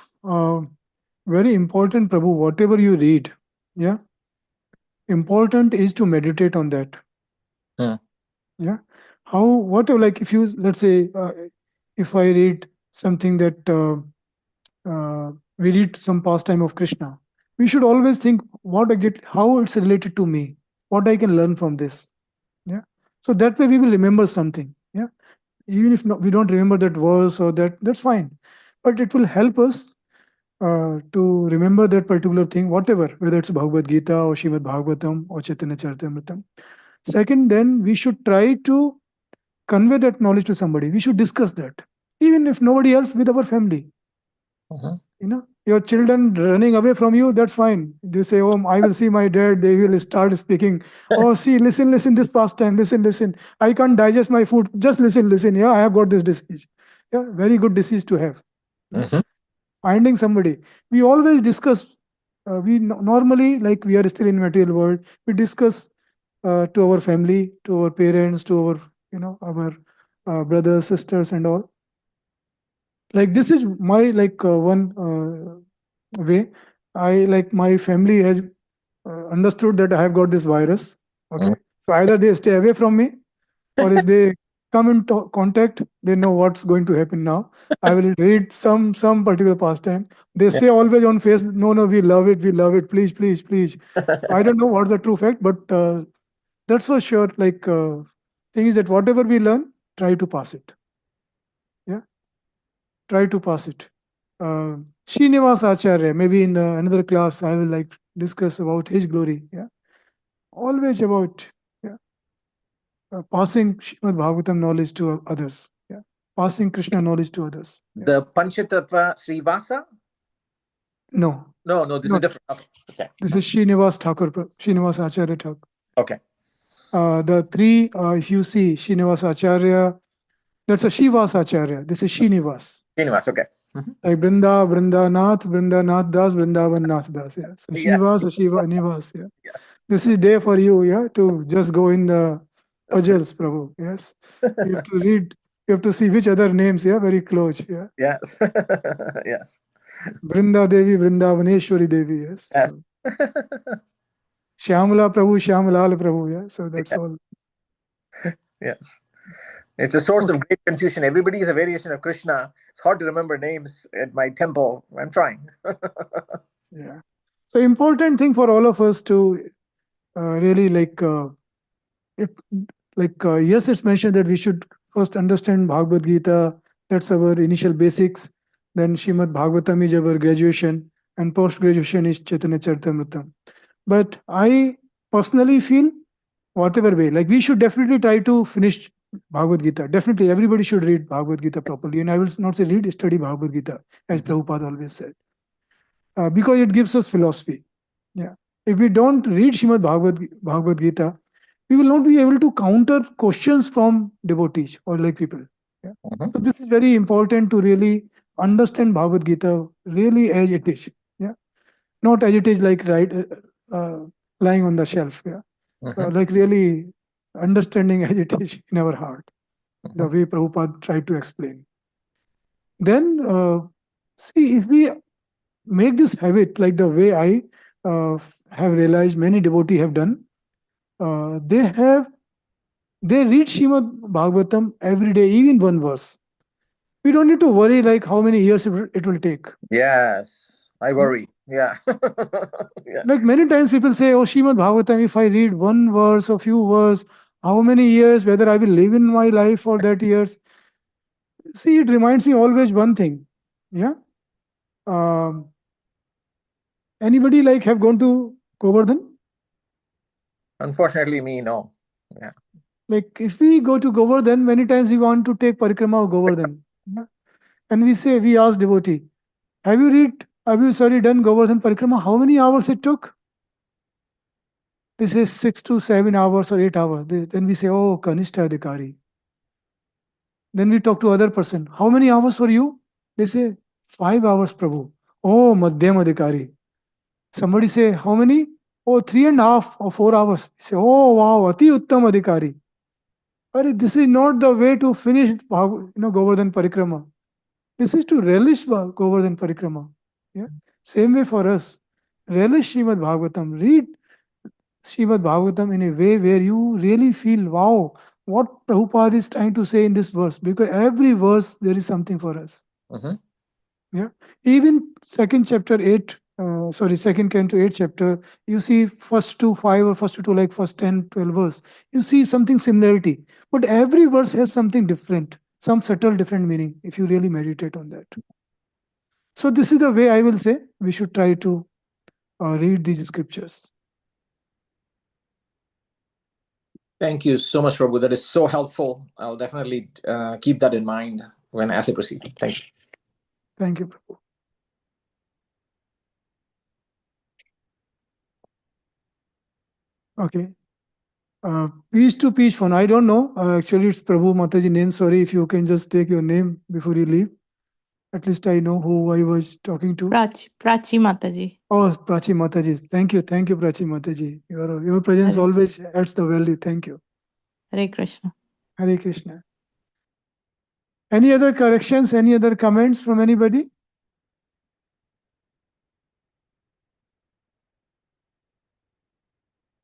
very important, Prabhu, whatever you read, yeah, important is to meditate on that. Yeah. Whatever, like if you, let's say, if I read something that we read some pastime of Krishna, we should always think how it's related to me, what I can learn from this. Yeah. So that way we will remember something. Yeah. Even if we don't remember that verse or that's fine. But it will help us to remember that particular thing, whatever, whether it's Bhagavad Gita or Srimad Bhagavatam or Chaitanya Charitamrita. Second, then we should try to convey that knowledge to somebody. We should discuss that, even if nobody else, with our family. Your children running away from you, that's fine. They say, "Oh, I will see my dad." They will start speaking. "Oh, see, listen, this pastime, listen. I can't digest my food. Just listen. Yeah, I have got this disease." Yeah, very good disease to have. Finding somebody. We always discuss. We normally, like we are still in material world, we discuss to our family, to our parents, to our brothers, sisters, and all. Like this is my one way. My family has understood that I have got this virus. Okay, so either they stay away from me, or if they come in contact, they know what's going to happen now. I will read some particular pastime. They say always on face, "No, we love it, please." I don't know what's the true fact, but that's for sure. Thing is that whatever we learn, try to pass it. Yeah, try to pass it. Srinivas Acharya, maybe in another class, I will discuss about his glory. Yeah, always about passing Srimad Bhagavatam knowledge to others. Yeah, passing Krishna knowledge to others. Yeah. The Panchatattva Srivasa? No, this is different. Okay. This is Srinivas Acharya Thakur. Okay. The three, if you see Srinivas Acharya, that's a Shivas Acharya. This is Srinivas. Srinivas, okay. Like Vrindavan Nath Das, Vrindavan Nath Das. Yeah. So Shivas, Shiva, Nivas. Yeah. Yes. This is day for you, yeah, to just go in the puzzles, Prabhu. Yes. You have to read, you have to see which other names, yeah, very close. Yeah. Yes. Yes. Vrinda Devi, Vrindavaneshwari Devi, yes. Yes. So, Shyamala Prabhu, Shyamalal Prabhu, yeah. So that's all. Yes. It's a source of great confusion. Everybody is a variation of Krishna. It's hard to remember names at my temple. I'm trying. Yeah. So important thing for all of us to really it, yes, it's mentioned that we should first understand Bhagavad Gita. That's our initial basics. Then Srimad Bhagavatam is our graduation, and post graduation is Chaitanya Charitamrita. But I personally feel, whatever way, like we should definitely try to finish Bhagavad Gita. Definitely, everybody should read Bhagavad Gita properly. And I will not say read, study Bhagavad Gita, as Prabhupada always said, because it gives us philosophy. Yeah. If we don't read Srimad Bhagavad Gita, we will not be able to counter questions from devotees or lay people. Yeah. So this is very important to really understand Bhagavad Gita really as it is. Yeah. Not as it is like lying on the shelf. Yeah. Like really understanding as it is in our heart, the way Prabhupada tried to explain. Then see, if we make this habit like the way I have realized many devotees have done, they read Srimad Bhagavatam every day, even one verse. We don't need to worry like how many years it will take. Yes, I worry. Yeah. Yeah. Like many times people say, oh, Srimad Bhagavatam, if I read one verse or few verse, how many years, whether I will live in my life for that years. See, it reminds me always one thing. Yeah. Anybody like have gone to Govardhan? Unfortunately, me, no. Yeah. Like if we go to Govardhan, many times we want to take parikrama of Govardhan. Yeah? And we ask devotee, have you done Govardhan parikrama? How many hours it took? They say 6 to 7 hours or 8 hours. Then we say, oh, Kanishta Adhikari. Then we talk to other person. How many hours for you? They say 5 hours, Prabhu. Oh, Madhyam Adhikari. Somebody say, how many? Oh, 3.5 or 4 hours. Say, oh, wow, Ati Uttam Adhikari. But this is not the way to finish Govardhan Parikrama. This is to relish Govardhan Parikrama. Yeah? Same way for us. Relish Srimad Bhagavatam. Read Srimad Bhagavatam in a way where you really feel, wow, what Prabhupada is trying to say in this verse. Because every verse, there is something for us. Yeah. Even second canto 8 chapter, you see first to 5 or first to like first 10, 12 verse, you see something similarity. But every verse has something different, some subtle different meaning, if you really meditate on that. So this is the way I will say we should try to read these scriptures. Thank you so much, Prabhu. That is so helpful. I'll definitely keep that in mind as I proceed. Thank you. Thank you, Prabhu. Okay. Peace to peace phone. I don't know. Actually, it's Prabhu Mataji name. Sorry if you can just take your name before you leave. At least I know who I was talking to. Prachi Mataji. Oh, Prachi Mataji. Thank you, Prachi Mataji. Your presence Hare. always adds the value. Thank you. Hare Krishna. Hare Krishna. Any other corrections? Any other comments from anybody?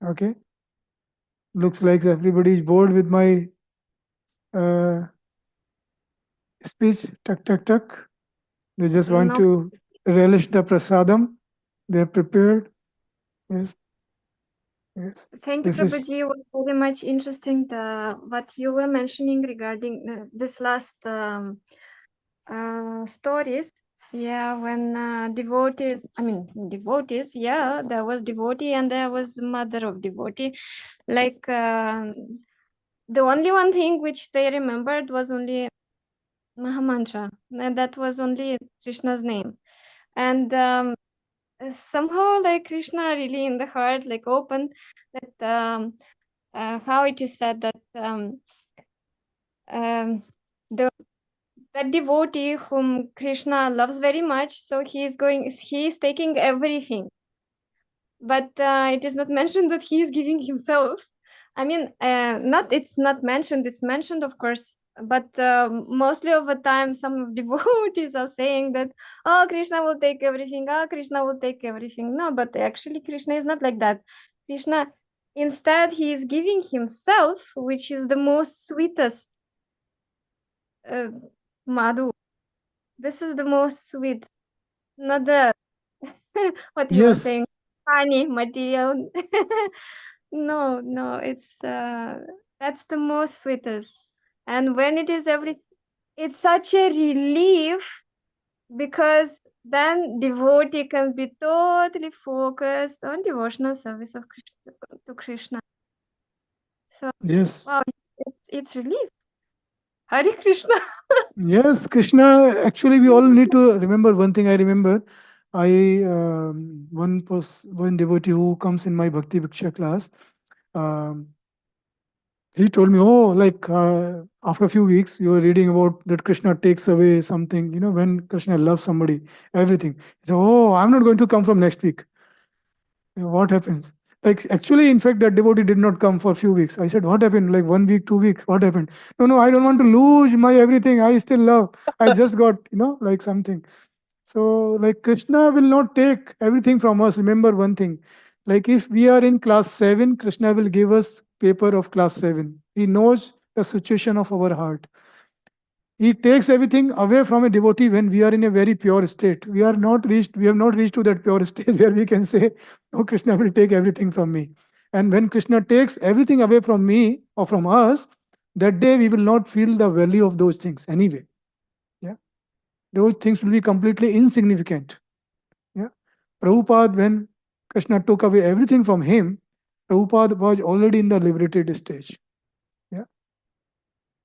Okay. Looks like everybody is bored with my speech. Tuck, tuck, tuck. They just want to relish the prasadam. They're prepared. Yes. Yes. Thank you, This is Prabhuji. It was very much interesting what you were mentioning regarding this last stories. Yeah, when devotees, yeah, there was devotee and there was mother of devotee. Like the only one thing which they remembered was only Mahamantra, and that was only Krishna's name. And somehow like Krishna really in the heart like opened that how it is said that that devotee whom Krishna loves very much, so he is taking everything, but it is not mentioned that he is giving himself. I mean, it's not mentioned, it's mentioned of course, but mostly of the time some devotees are saying that, oh, Krishna will take everything, oh, Krishna will take everything. No, but actually Krishna is not like that. Krishna Instead, he is giving himself, which is the most sweetest madhu. This is the most sweet, not the what you were saying, Yes, honey material. No, no, it's that's the most sweetest. And when it is it's such a relief because then devotee can be totally focused on devotional service of Krishna, to Krishna. So yes, wow, it's relief. Hare Krishna. yes. Krishna. Actually, we all need to remember one thing. I remember, one devotee who comes in my Bhakti Viksha class. Um, he told me, oh, like after a few weeks, you were reading about that Krishna takes away something. When Krishna loves somebody, everything. He said, oh, I'm not going to come from next week. What happens? Like, actually, in fact, that devotee did not come for a few weeks. I said, what happened? Like 1 week, 2 weeks, what happened? No, no, I don't want to lose my everything. I still love. I just got, like something. So, like, Krishna will not take everything from us. Remember one thing. Like, if we are in class 7, Krishna will give us paper of class 7. He knows the situation of our heart. He takes everything away from a devotee when we are in a very pure state. We have not reached to that pure state where we can say, oh, Krishna will take everything from me. And when Krishna takes everything away from me or from us, that day we will not feel the value of those things anyway. Yeah. Those things will be completely insignificant. Yeah. Prabhupada, when Krishna took away everything from him, Prabhupada was already in the liberated stage. Yeah.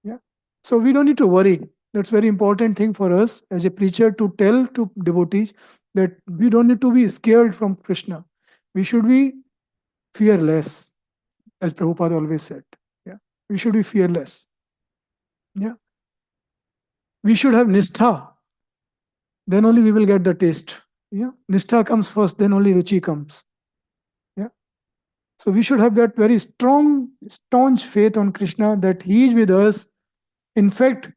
Yeah. So we don't need to worry. That's very important thing for us as a preacher to tell to devotees that we don't need to be scared from Krishna. We should be fearless, as Prabhupada always said. Yeah. We should be fearless. Yeah. We should have nistha. Then only we will get the taste. Yeah. Nistha comes first, then only ruchi comes. Yeah. So we should have that very strong, staunch faith on Krishna that He is with us. In fact,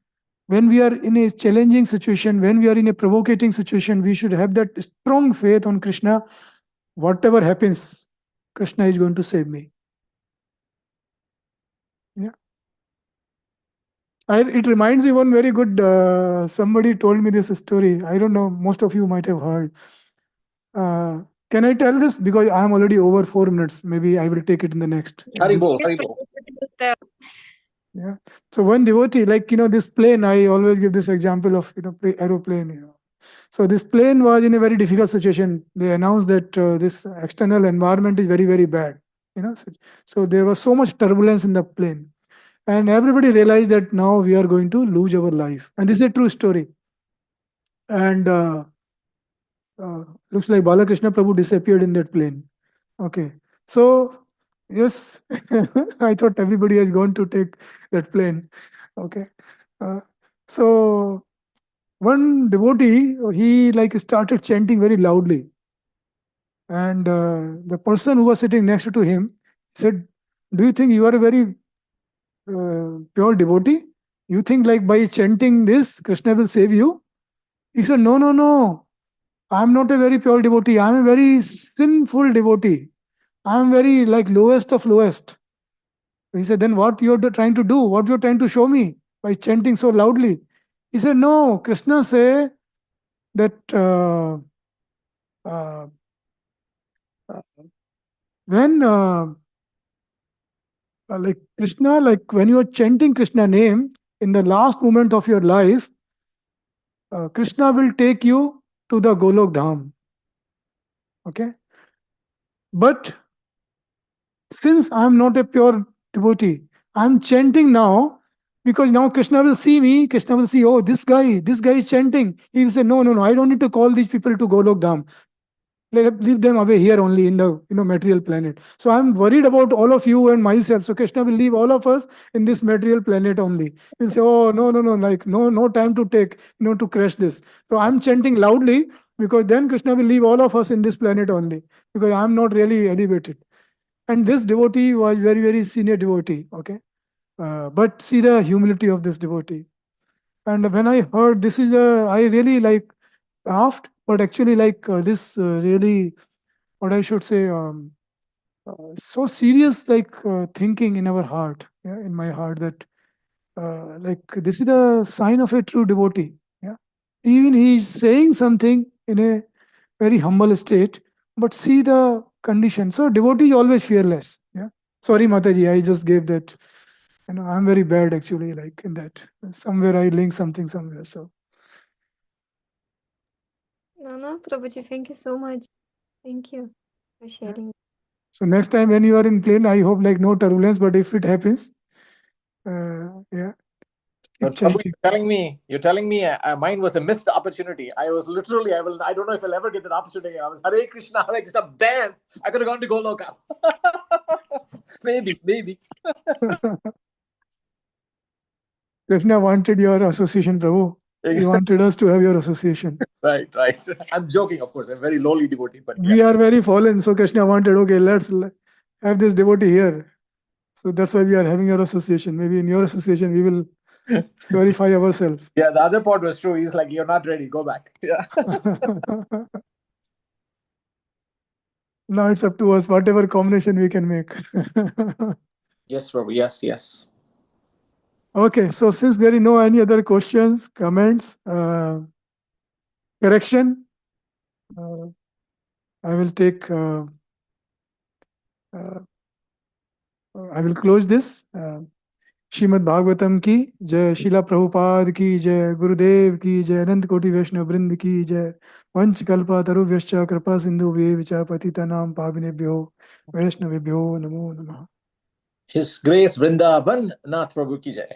when we are in a challenging situation, when we are in a provocating situation, we should have that strong faith on Krishna. Whatever happens, Krishna is going to save me. Yeah. It reminds me one very good, somebody told me this story. I don't know, most of you might have heard. Can I tell this? Because I am already over 4 minutes. Maybe I will take it in the next. Haribol, Haribol. Yeah. So one devotee, like, this plane, I always give this example of, aeroplane. So this plane was in a very difficult situation. They announced that this external environment is very, very bad. So there was so much turbulence in the plane. And everybody realized that now we are going to lose our life. And this is a true story. And looks like Balakrishna Prabhu disappeared in that plane. Okay. So, yes, I thought everybody has gone to take that plane. Okay. So, one devotee, he like started chanting very loudly. And the person who was sitting next to him said, do you think you are a very pure devotee? You think like by chanting this, Krishna will save you? He said, no, no, no. I'm not a very pure devotee. I'm a very sinful devotee. I'm very like lowest of lowest. He said, then what you're trying to do? What you're trying to show me by chanting so loudly? He said, no, Krishna say that uh, uh, when like Krishna, like when you are chanting Krishna name in the last moment of your life, Krishna will take you to the Golok Dham. Okay. But since I'm not a pure devotee, I'm chanting now because now Krishna will see me. Krishna will see, oh, this guy is chanting. He will say, no, no, no, I don't need to call these people to Golok Dham. Leave them away here only in the material planet. So I'm worried about all of you and myself. So Krishna will leave all of us in this material planet only. He'll say, oh, no, no, no, like no time to take, to crash this. So I'm chanting loudly because then Krishna will leave all of us in this planet only because I'm not really elevated. And this devotee was very, very senior devotee. Okay. But see the humility of this devotee. And when I heard this I really like laughed, but actually like this really, what I should say, so serious, like thinking in our heart, yeah, in my heart, that like this is the sign of a true devotee. Yeah, even he is saying something in a very humble state, but see the condition. So devotee is always fearless. Yeah. Sorry, Mataji, I just gave that. I'm very bad actually, like in that. Somewhere I link something somewhere. So No, Prabhuji, thank you so much. Thank you for sharing. so next time when you are in plane, I hope like no turbulence, but if it happens, yeah, keep But Prabhu, chanting. you're telling me mine was a missed opportunity. I don't know if I'll ever get that opportunity. I was Hare Krishna, Hare Krishna, bam! I could have gone to Goloka. maybe. Krishna wanted your association, Prabhu. He wanted us to have your association. Right. I'm joking, of course. I'm a very lowly devotee, but We are very fallen, so Krishna wanted, okay, let's have this devotee here. So that's why we are having your association. Maybe in your association, we will purify ourselves. Yeah, the other part was true. He's like, you're not ready. Go back. Yeah. Now it's up to us, whatever combination we can make. Yes, Prabhu. Yes. Okay, so since there is no any other questions, comments, correction, I will take. I will close this. Shrimad Bhagavatam की जय, शिला प्रभुपाद की जय, गुरुदेव की जय, अनंत कोटि वैष्णव वृंद की जय, वंश कल्पतरुभ्यश्च कृपा सिंधुभ्येव च पतितानां पावनेभ्यो वैष्णवेभ्यो नमो नमः. His Grace Vrindavan Nath Prabhu ki jai.